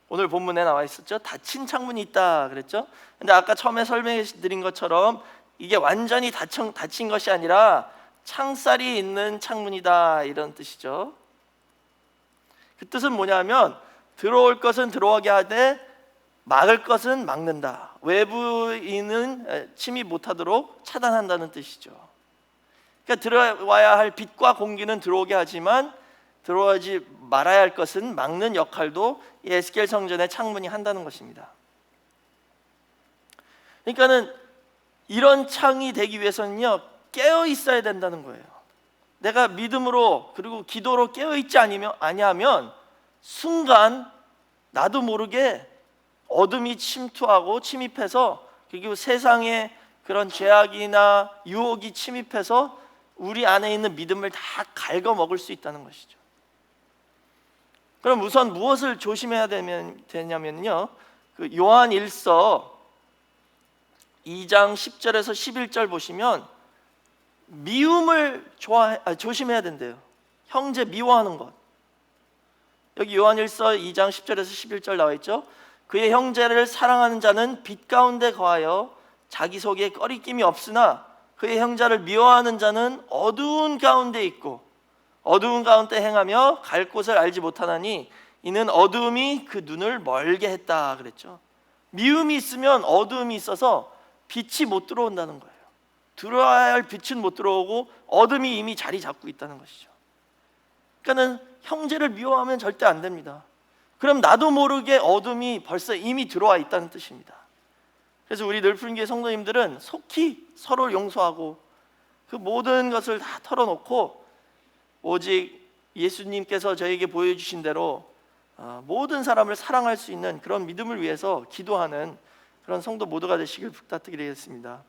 오늘 본문에 나와 있었죠? 닫힌 창문이 있다 그랬죠? 근데 아까 처음에 설명해 드린 것처럼 이게 완전히 닫힌 것이 아니라 창살이 있는 창문이다, 이런 뜻이죠. 그 뜻은 뭐냐면 들어올 것은 들어오게 하되 막을 것은 막는다. 외부인은 침입 못하도록 차단한다는 뜻이죠. 그러니까 들어와야 할 빛과 공기는 들어오게 하지만 들어오지 말아야 할 것은 막는 역할도 이 에스겔 성전의 창문이 한다는 것입니다. 그러니까는 이런 창이 되기 위해서는요, 깨어 있어야 된다는 거예요. 내가 믿음으로 그리고 기도로 깨어 있지 아니하면 순간 나도 모르게 어둠이 침투하고 침입해서, 그리고 세상의 그런 죄악이나 유혹이 침입해서 우리 안에 있는 믿음을 다 갉아먹을 수 있다는 것이죠. 그럼 우선 무엇을 조심해야 되냐면요, 그 요한 1서 2장 10절에서 11절 보시면 미움을 조심해야 된대요. 형제 미워하는 것. 여기 요한 1서 2장 10절에서 11절 나와 있죠. 그의 형제를 사랑하는 자는 빛 가운데 거하여 자기 속에 꺼리낌이 없으나 그의 형제를 미워하는 자는 어두운 가운데 있고 어두운 가운데 행하며 갈 곳을 알지 못하나니 이는 어두움이 그 눈을 멀게 했다 그랬죠. 미움이 있으면 어두움이 있어서 빛이 못 들어온다는 거예요. 들어와야 할 빛은 못 들어오고 어둠이 이미 자리 잡고 있다는 것이죠. 그러니까는 형제를 미워하면 절대 안 됩니다. 그럼 나도 모르게 어둠이 벌써 이미 들어와 있다는 뜻입니다. 그래서 우리 늘푸른교회 성도님들은 속히 서로를 용서하고 그 모든 것을 다 털어놓고 오직 예수님께서 저에게 보여주신 대로 모든 사람을 사랑할 수 있는 그런 믿음을 위해서 기도하는 그런 성도 모두가 되시길 부탁드리겠습니다.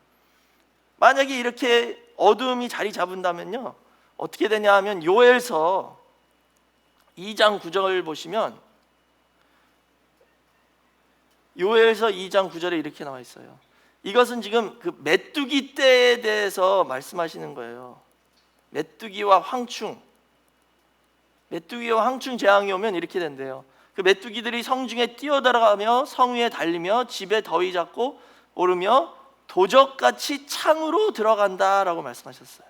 만약에 이렇게 어둠이 자리 잡은다면요, 어떻게 되냐 하면 요엘서 2장 9절을 보시면 요엘서 2장 9절에 이렇게 나와 있어요. 이것은 지금 그 메뚜기 떼에 대해서 말씀하시는 거예요. 메뚜기와 황충 재앙이 오면 이렇게 된대요. 그 메뚜기들이 성중에 뛰어들어가며 성 위에 달리며 집에 더위 잡고 오르며 도적같이 창으로 들어간다라고 말씀하셨어요.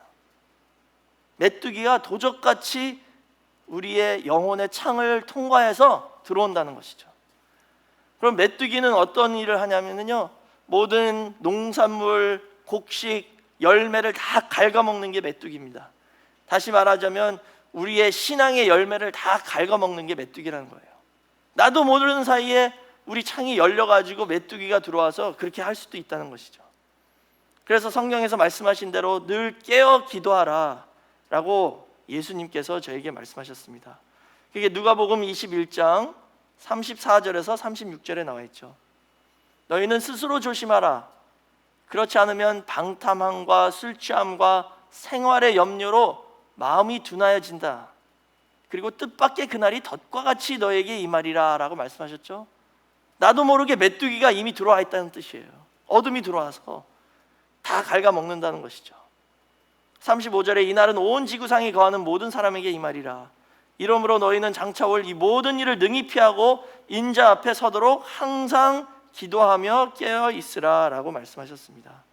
메뚜기가 도적같이 우리의 영혼의 창을 통과해서 들어온다는 것이죠. 그럼 메뚜기는 어떤 일을 하냐면요, 모든 농산물, 곡식, 열매를 다 갉아먹는 게 메뚜기입니다. 다시 말하자면 우리의 신앙의 열매를 다 갉아먹는 게 메뚜기라는 거예요. 나도 모르는 사이에 우리 창이 열려가지고 메뚜기가 들어와서 그렇게 할 수도 있다는 것이죠. 그래서 성경에서 말씀하신 대로 늘 깨어 기도하라 라고 예수님께서 저에게 말씀하셨습니다. 그게 누가복음 21장 34절에서 36절에 나와 있죠. 너희는 스스로 조심하라. 그렇지 않으면 방탕함과 술 취함과 생활의 염려로 마음이 둔하여진다. 그리고 뜻밖의 그날이 덫과 같이 너에게 임하리라 라고 말씀하셨죠. 나도 모르게 메뚜기가 이미 들어와 있다는 뜻이에요. 어둠이 들어와서 다 갉아먹는다는 것이죠. 35절에 이날은 온 지구상에 거하는 모든 사람에게 임하리라. 이러므로 너희는 장차 올 이 모든 일을 능히 피하고 인자 앞에 서도록 항상 기도하며 깨어 있으라 라고 말씀하셨습니다.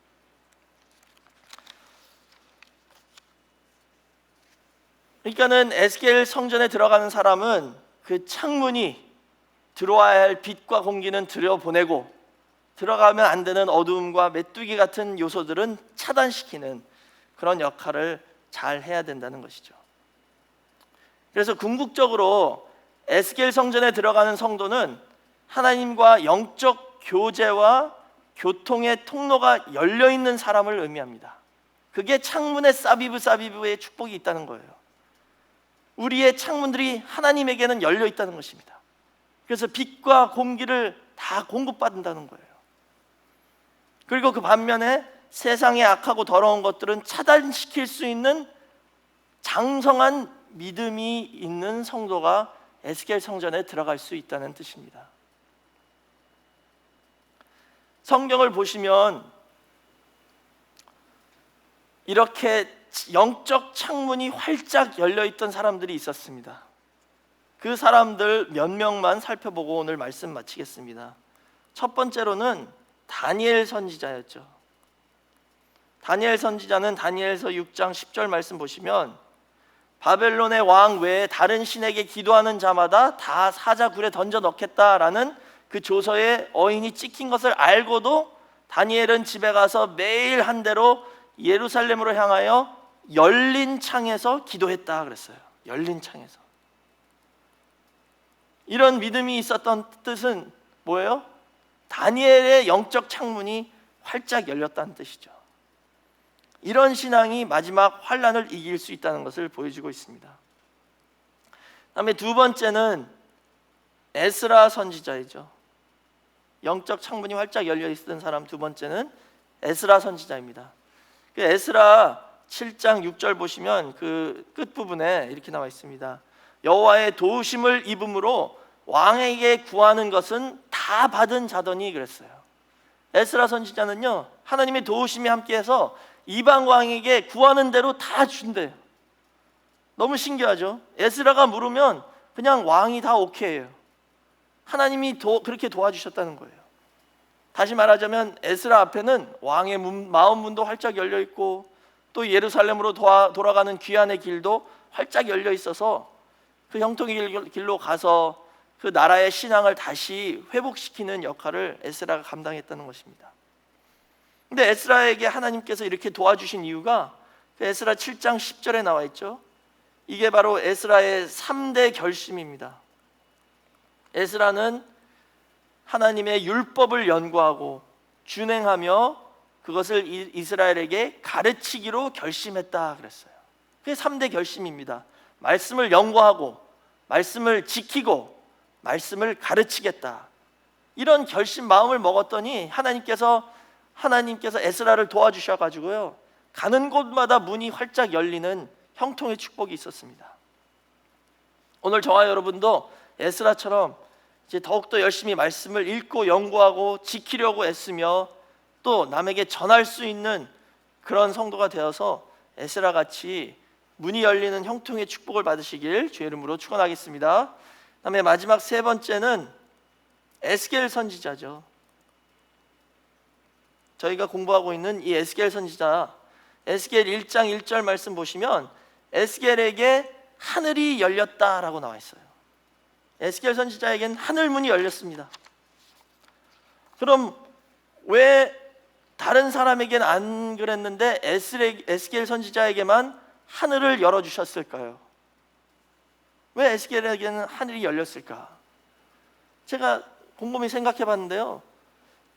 그러니까는 에스겔 성전에 들어가는 사람은 그 창문이 들어와야 할 빛과 공기는 들여보내고 들어가면 안 되는 어두움과 메뚜기 같은 요소들은 차단시키는 그런 역할을 잘 해야 된다는 것이죠. 그래서 궁극적으로 에스겔 성전에 들어가는 성도는 하나님과 영적 교제와 교통의 통로가 열려있는 사람을 의미합니다. 그게 창문에 사비브의 축복이 있다는 거예요. 우리의 창문들이 하나님에게는 열려 있다는 것입니다. 그래서 빛과 공기를 다 공급받는다는 거예요. 그리고 그 반면에 세상의 악하고 더러운 것들은 차단시킬 수 있는 장성한 믿음이 있는 성도가 에스겔 성전에 들어갈 수 있다는 뜻입니다. 성경을 보시면 이렇게 영적 창문이 활짝 열려있던 사람들이 있었습니다. 그 사람들 몇 명만 살펴보고 오늘 말씀 마치겠습니다. 첫 번째로는 다니엘 선지자였죠. 다니엘 선지자는 다니엘서 6장 10절 말씀 보시면 바벨론의 왕 외에 다른 신에게 기도하는 자마다 다 사자굴에 던져 넣겠다라는 그 조서에 어인이 찍힌 것을 알고도 다니엘은 집에 가서 매일 한 대로 예루살렘으로 향하여 열린 창에서 기도했다 그랬어요. 열린 창에서. 이런 믿음이 있었던 뜻은 뭐예요? 다니엘의 영적 창문이 활짝 열렸다는 뜻이죠. 이런 신앙이 마지막 환난을 이길 수 있다는 것을 보여주고 있습니다. 다음에 두 번째는 에스라 선지자이죠. 영적 창문이 활짝 열려 있었던 사람 두 번째는 에스라 선지자입니다. 그 에스라 7장 6절 보시면 그 끝부분에 이렇게 나와 있습니다. 여호와의 도우심을 입음으로 왕에게 구하는 것은 다 받은 자더니 그랬어요. 에스라 선지자는요, 하나님의 도우심이 함께해서 이방 왕에게 구하는 대로 다 준대요. 너무 신기하죠? 에스라가 물으면 그냥 왕이 다 오케이예요. 하나님이 그렇게 도와주셨다는 거예요. 다시 말하자면 에스라 앞에는 왕의 마음 문도 활짝 열려 있고 또 예루살렘으로 돌아가는 귀환의 길도 활짝 열려 있어서 그 형통의 길로 가서 그 나라의 신앙을 다시 회복시키는 역할을 에스라가 감당했다는 것입니다. 근데 에스라에게 하나님께서 이렇게 도와주신 이유가 그 에스라 7장 10절에 나와 있죠. 이게 바로 에스라의 3대 결심입니다. 에스라는 하나님의 율법을 연구하고 준행하며 그것을 이스라엘에게 가르치기로 결심했다 그랬어요. 그게 3대 결심입니다. 말씀을 연구하고 말씀을 지키고 말씀을 가르치겠다. 이런 결심 마음을 먹었더니 하나님께서 에스라를 도와주셔가지고요, 가는 곳마다 문이 활짝 열리는 형통의 축복이 있었습니다. 오늘 저와 여러분도 에스라처럼 이제 더욱더 열심히 말씀을 읽고 연구하고 지키려고 애쓰며 또 남에게 전할 수 있는 그런 성도가 되어서 에스라 같이 문이 열리는 형통의 축복을 받으시길 주의 이름으로 축원하겠습니다. 그다음에 마지막 세 번째는 에스겔 선지자죠. 저희가 공부하고 있는 이 에스겔 선지자, 에스겔 1장 1절 말씀 보시면 에스겔에게 하늘이 열렸다라고 나와 있어요. 에스겔 선지자에게는 하늘 문이 열렸습니다. 그럼 왜 다른 사람에게는 안 그랬는데 에스겔 선지자에게만 하늘을 열어주셨을까요? 왜 에스겔에게는 하늘이 열렸을까? 제가 곰곰이 생각해 봤는데요,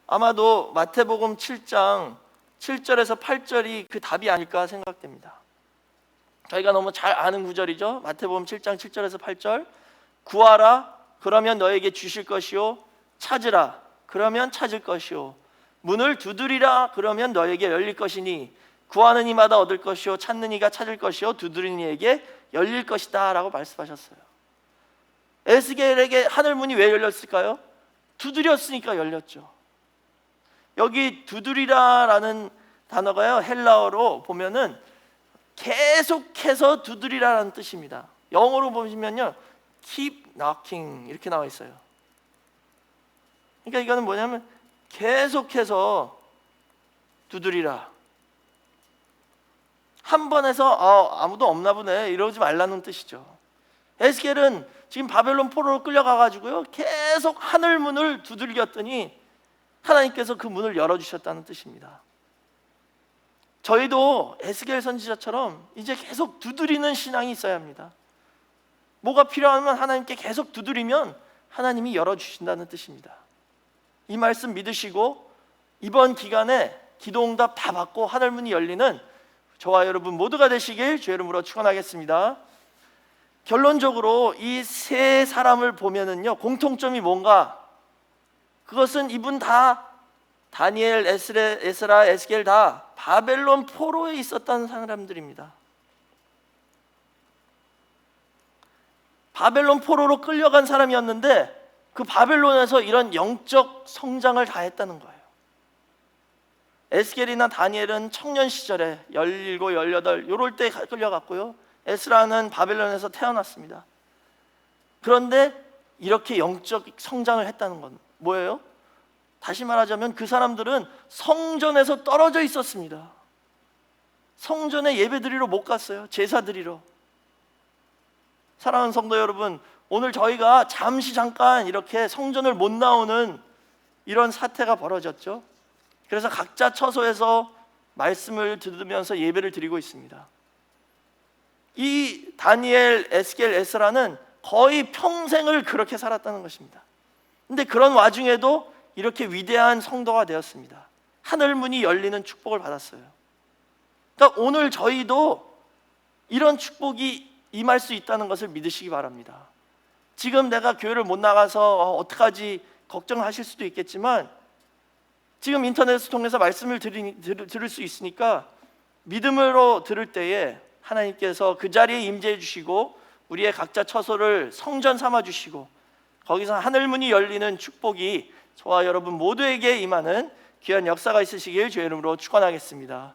아마도 마태복음 7장 7절에서 8절이 그 답이 아닐까 생각됩니다. 저희가 너무 잘 아는 구절이죠. 마태복음 7장 7절에서 8절. 구하라 그러면 너에게 주실 것이요, 찾으라 그러면 찾을 것이요, 문을 두드리라 그러면 너에게 열릴 것이니 구하는 이마다 얻을 것이요, 찾는 이가 찾을 것이요, 두드리는 이에게 열릴 것이다 라고 말씀하셨어요. 에스겔에게 하늘 문이 왜 열렸을까요? 두드렸으니까 열렸죠. 여기 두드리라라는 단어가요, 헬라어로 보면은 계속해서 두드리라라는 뜻입니다. 영어로 보시면요, keep knocking 이렇게 나와 있어요. 그러니까 이거는 뭐냐면 계속해서 두드리라. 한 번 해서 아무도 없나 보네 이러지 말라는 뜻이죠. 에스겔은 지금 바벨론 포로로 끌려가가지고요, 계속 하늘 문을 두들겼더니 하나님께서 그 문을 열어주셨다는 뜻입니다. 저희도 에스겔 선지자처럼 이제 계속 두드리는 신앙이 있어야 합니다. 뭐가 필요하면 하나님께 계속 두드리면 하나님이 열어주신다는 뜻입니다. 이 말씀 믿으시고 이번 기간에 기도응답 다 받고 하늘문이 열리는 저와 여러분 모두가 되시길 주의 이름으로 축원하겠습니다. 결론적으로 이 세 사람을 보면은요, 공통점이 뭔가? 그것은 이분 다 다니엘, 에스라, 에스겔 다 바벨론 포로에 있었던 사람들입니다. 바벨론 포로로 끌려간 사람이었는데 그 바벨론에서 이런 영적 성장을 다 했다는 거예요. 에스겔이나 다니엘은 청년 시절에 17, 18 이럴 때 끌려갔고요, 에스라는 바벨론에서 태어났습니다. 그런데 이렇게 영적 성장을 했다는 건 뭐예요? 다시 말하자면 그 사람들은 성전에서 떨어져 있었습니다. 성전에 예배 드리러 못 갔어요. 제사 드리러. 사랑하는 성도 여러분, 오늘 저희가 잠깐 이렇게 성전을 못 나오는 이런 사태가 벌어졌죠. 그래서 각자 처소에서 말씀을 들으면서 예배를 드리고 있습니다. 이 다니엘, 에스겔, 에스라는 거의 평생을 그렇게 살았다는 것입니다. 근데 그런 와중에도 이렇게 위대한 성도가 되었습니다. 하늘문이 열리는 축복을 받았어요. 그러니까 오늘 저희도 이런 축복이 임할 수 있다는 것을 믿으시기 바랍니다. 지금 내가 교회를 못 나가서 어떡하지 걱정하실 수도 있겠지만, 지금 인터넷을 통해서 말씀을 들을 수 있으니까 믿음으로 들을 때에 하나님께서 그 자리에 임재해 주시고 우리의 각자 처소를 성전 삼아 주시고 거기서 하늘문이 열리는 축복이 저와 여러분 모두에게 임하는 귀한 역사가 있으시길 주의 이름으로 축원하겠습니다.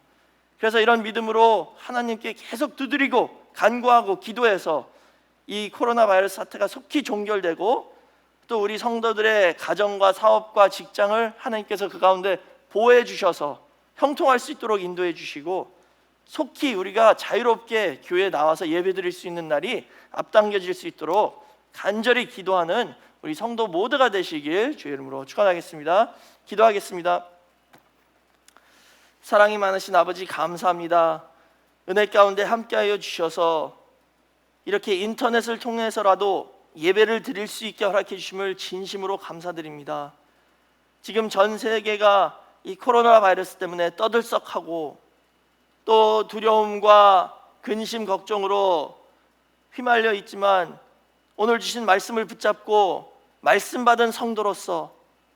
그래서 이런 믿음으로 하나님께 계속 두드리고 간구하고 기도해서 이 코로나 바이러스 사태가 속히 종결되고 또 우리 성도들의 가정과 사업과 직장을 하나님께서 그 가운데 보호해 주셔서 형통할 수 있도록 인도해 주시고 속히 우리가 자유롭게 교회에 나와서 예배드릴 수 있는 날이 앞당겨질 수 있도록 간절히 기도하는 우리 성도 모두가 되시길 주의 이름으로 축원하겠습니다. 기도하겠습니다. 사랑이 많으신 아버지 감사합니다. 은혜 가운데 함께하여 주셔서 이렇게 인터넷을 통해서라도 예배를 드릴 수 있게 허락해 주심을 진심으로 감사드립니다. 지금 전 세계가 이 코로나 바이러스 때문에 떠들썩하고 또 두려움과 근심 걱정으로 휘말려 있지만 오늘 주신 말씀을 붙잡고 말씀 받은 성도로서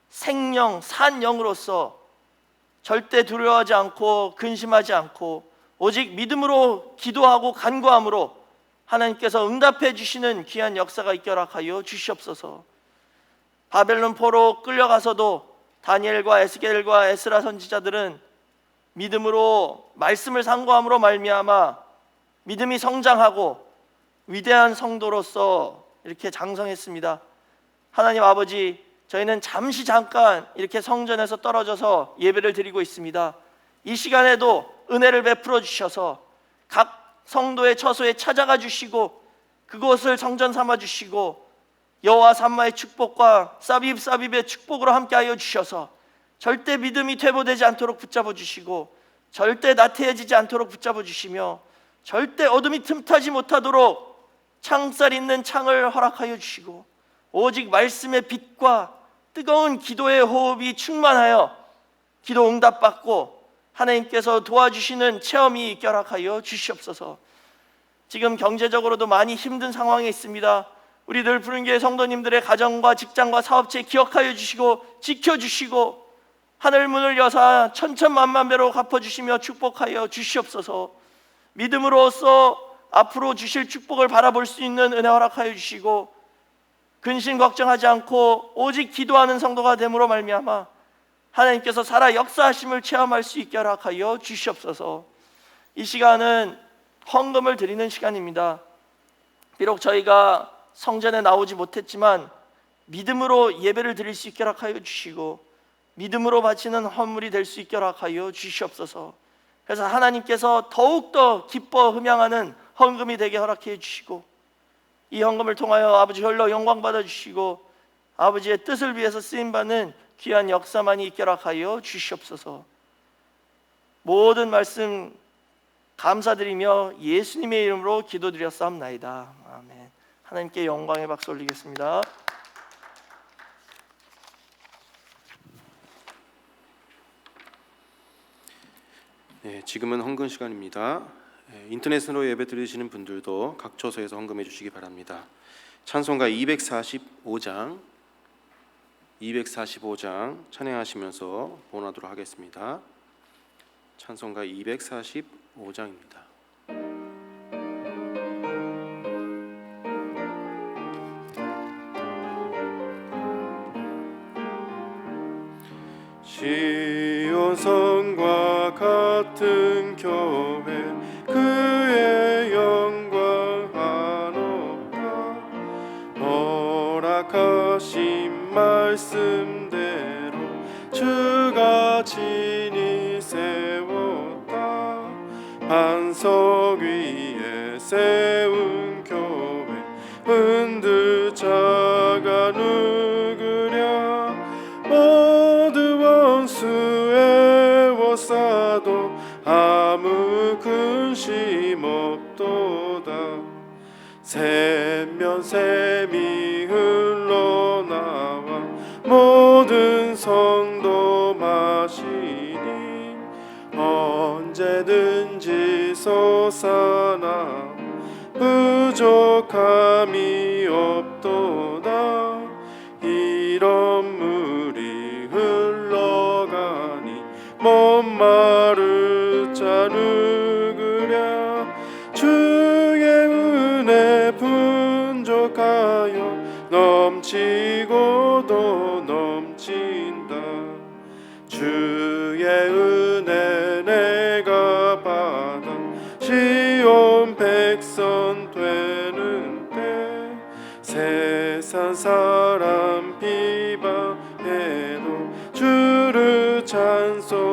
생명, 산 영으로서 절대 두려워하지 않고 근심하지 않고 오직 믿음으로 기도하고 간구함으로 하나님께서 응답해 주시는 귀한 역사가 있게 허락하여 주시옵소서. 바벨론 포로 끌려가서도 다니엘과 에스겔과 에스라 선지자들은 믿음으로 말씀을 상고함으로 말미암아 믿음이 성장하고 위대한 성도로서 이렇게 장성했습니다. 하나님 아버지, 저희는 잠깐 이렇게 성전에서 떨어져서 예배를 드리고 있습니다. 이 시간에도 은혜를 베풀어 주셔서 각 성도의 처소에 찾아가 주시고 그곳을 성전 삼아 주시고 여호와 삼마의 축복과 사빕의 축복으로 함께하여 주셔서 절대 믿음이 퇴보되지 않도록 붙잡아 주시고 절대 나태해지지 않도록 붙잡아 주시며 절대 어둠이 틈타지 못하도록 창살 있는 창을 허락하여 주시고 오직 말씀의 빛과 뜨거운 기도의 호흡이 충만하여 기도 응답받고 하나님께서 도와주시는 체험이 있게 허락하여 주시옵소서. 지금 경제적으로도 많이 힘든 상황에 있습니다. 우리 늘 푸른교회 성도님들의 가정과 직장과 사업체 기억하여 주시고 지켜주시고 하늘 문을 여사 천천만만 배로 갚아주시며 축복하여 주시옵소서. 믿음으로써 앞으로 주실 축복을 바라볼 수 있는 은혜 허락하여 주시고 근심 걱정하지 않고 오직 기도하는 성도가 됨으로 말미암아 하나님께서 살아 역사하심을 체험할 수 있게 허락하여 주시옵소서. 이 시간은 헌금을 드리는 시간입니다. 비록 저희가 성전에 나오지 못했지만 믿음으로 예배를 드릴 수 있게 허락하여 주시고 믿음으로 바치는 헌물이 될 수 있게 허락하여 주시옵소서. 그래서 하나님께서 더욱더 기뻐 흠양하는 헌금이 되게 허락해 주시고 이 헌금을 통하여 아버지 홀로 영광 받아 주시고 아버지의 뜻을 위해서 쓰임받는 귀한 역사만이 있게 허락하여 주시옵소서. 모든 말씀 감사드리며 예수님의 이름으로 기도드렸사옵나이다. 아멘. 하나님께 영광의 박수 올리겠습니다. 네, 지금은 헌금 시간입니다. 인터넷으로 예배 드리시는 분들도 각 처소에서 헌금해 주시기 바랍니다. 찬송가 245장 찬양하시면서 봉헌하도록 하겠습니다. 찬송가 245장입니다. 시온성과 같은 교회 그의 영광 한없다. 허락하신 말씀대로 주가 친히 세웠다. 반석 위에 세운 교회 흔들 자가 누구랴. 모두 원수에 워싸도 아무 근심 없도다. 샘이 흘러나와 모든 성도 마시니 언제든지 솟아나 부족함이 없도다. 이런 물이 흘러가니 목마를 자 누구랴. 주의 은혜 풍족하여 넘치고도 넘친다. 주의 은혜 내가 받아 시온 백성 되는 때 세상 사람 비방해도 주를 찬송하리라.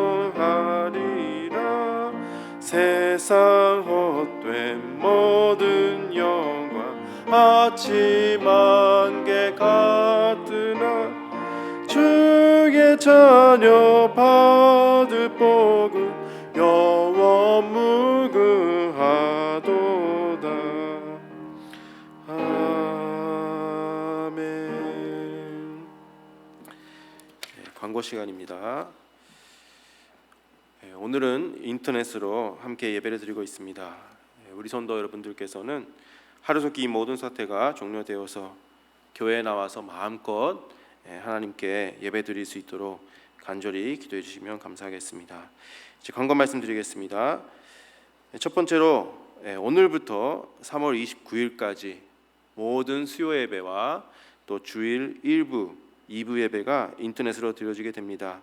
세상 헛된 모든 영광 아침 안개 같으나 주의 자녀 받을 복은 영원 무궁하도다. 아멘. 광고 시간입니다. 오늘은 인터넷으로 함께 예배를 드리고 있습니다. 우리 성도 여러분들께서는 하루속히 이 모든 사태가 종료되어서 교회에 나와서 마음껏 하나님께 예배 드릴 수 있도록 간절히 기도해 주시면 감사하겠습니다. 이제 광고 말씀드리겠습니다. 첫 번째로 오늘부터 3월 29일까지 모든 수요 예배와 또 주일 1부, 2부 예배가 인터넷으로 드려지게 됩니다.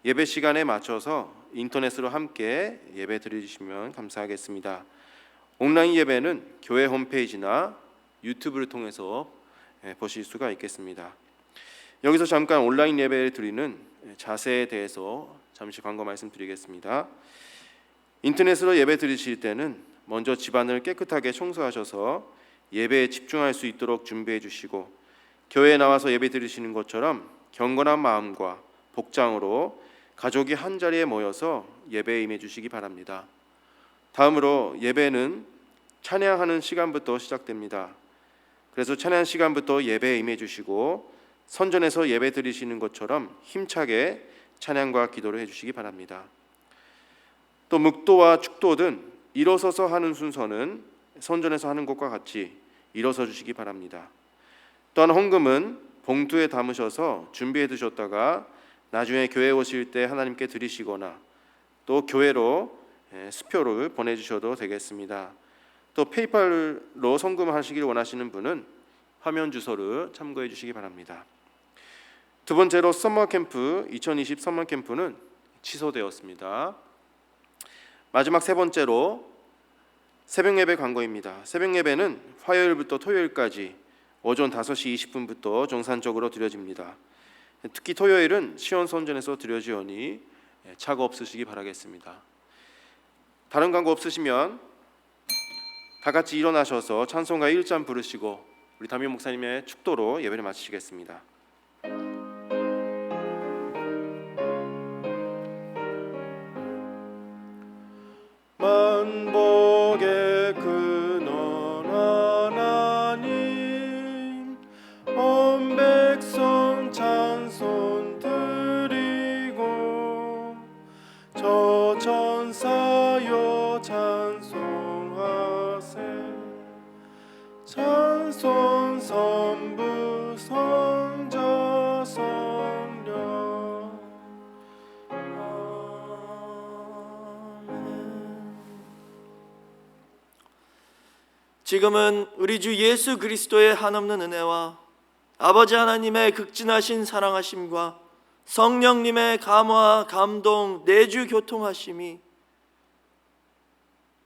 예배 시간에 맞춰서 인터넷으로 함께 예배 드리시면 감사하겠습니다. 온라인 예배는 교회 홈페이지나 유튜브를 통해서 보실 수가 있겠습니다. 여기서 잠깐 온라인 예배를 드리는 자세에 대해서 잠시 광고 말씀드리겠습니다. 인터넷으로 예배 드리실 때는 먼저 집안을 깨끗하게 청소하셔서 예배에 집중할 수 있도록 준비해 주시고 교회에 나와서 예배 드리시는 것처럼 경건한 마음과 복장으로 가족이 한 자리에 모여서 예배에 임해 주시기 바랍니다. 다음으로 예배는 찬양하는 시간부터 시작됩니다. 그래서 찬양 시간부터 예배에 임해 주시고 선전에서 예배 드리시는 것처럼 힘차게 찬양과 기도를 해주시기 바랍니다. 또 묵도와 축도 등 일어서서 하는 순서는 선전에서 하는 것과 같이 일어서 주시기 바랍니다. 또한 헌금은 봉투에 담으셔서 준비해 두셨다가 나중에 교회 오실 때 하나님께 드리시거나 또 교회로 수표를 보내주셔도 되겠습니다. 또 페이팔로 헌금하시길 원하시는 분은 화면 주소를 참고해 주시기 바랍니다. 두 번째로 서머캠프 2020 서머캠프는 취소되었습니다. 마지막 세 번째로 새벽예배 광고입니다. 새벽예배는 화요일부터 토요일까지 오전 5시 20분부터 정산적으로 드려집니다. 특히 토요일은 시온선전에서 드려지오니 착오 없으시기 바라겠습니다. 다른 광고 없으시면 다 같이 일어나셔서 찬송가 1장 부르시고 우리 담임 목사님의 축도로 예배를 마치시겠습니다. 만복의 근원 하나님 온 백성 찬송 드리고 저 천사여 찬송하세 찬송 선부 성자 성령 지금은 우리 주 예수 그리스도의 한없는 은혜와 아버지 하나님의 극진하신 사랑하심과 성령님의 감화, 감동, 내주 교통하심이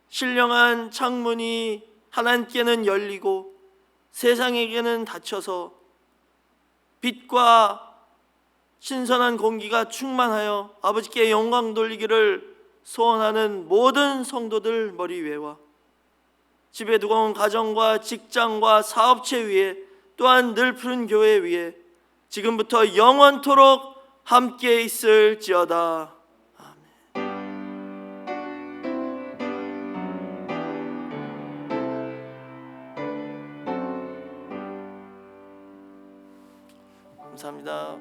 신령한 창문이 하나님께는 열리고 세상에게는 닫혀서 빛과 신선한 공기가 충만하여 아버지께 영광 돌리기를 소원하는 모든 성도들 머리 위에와 집에 두고 온 가정과 직장과 사업체 위에 또한 늘 푸른 교회 위에 지금부터 영원토록 함께 있을지어다. 아멘. 감사합니다.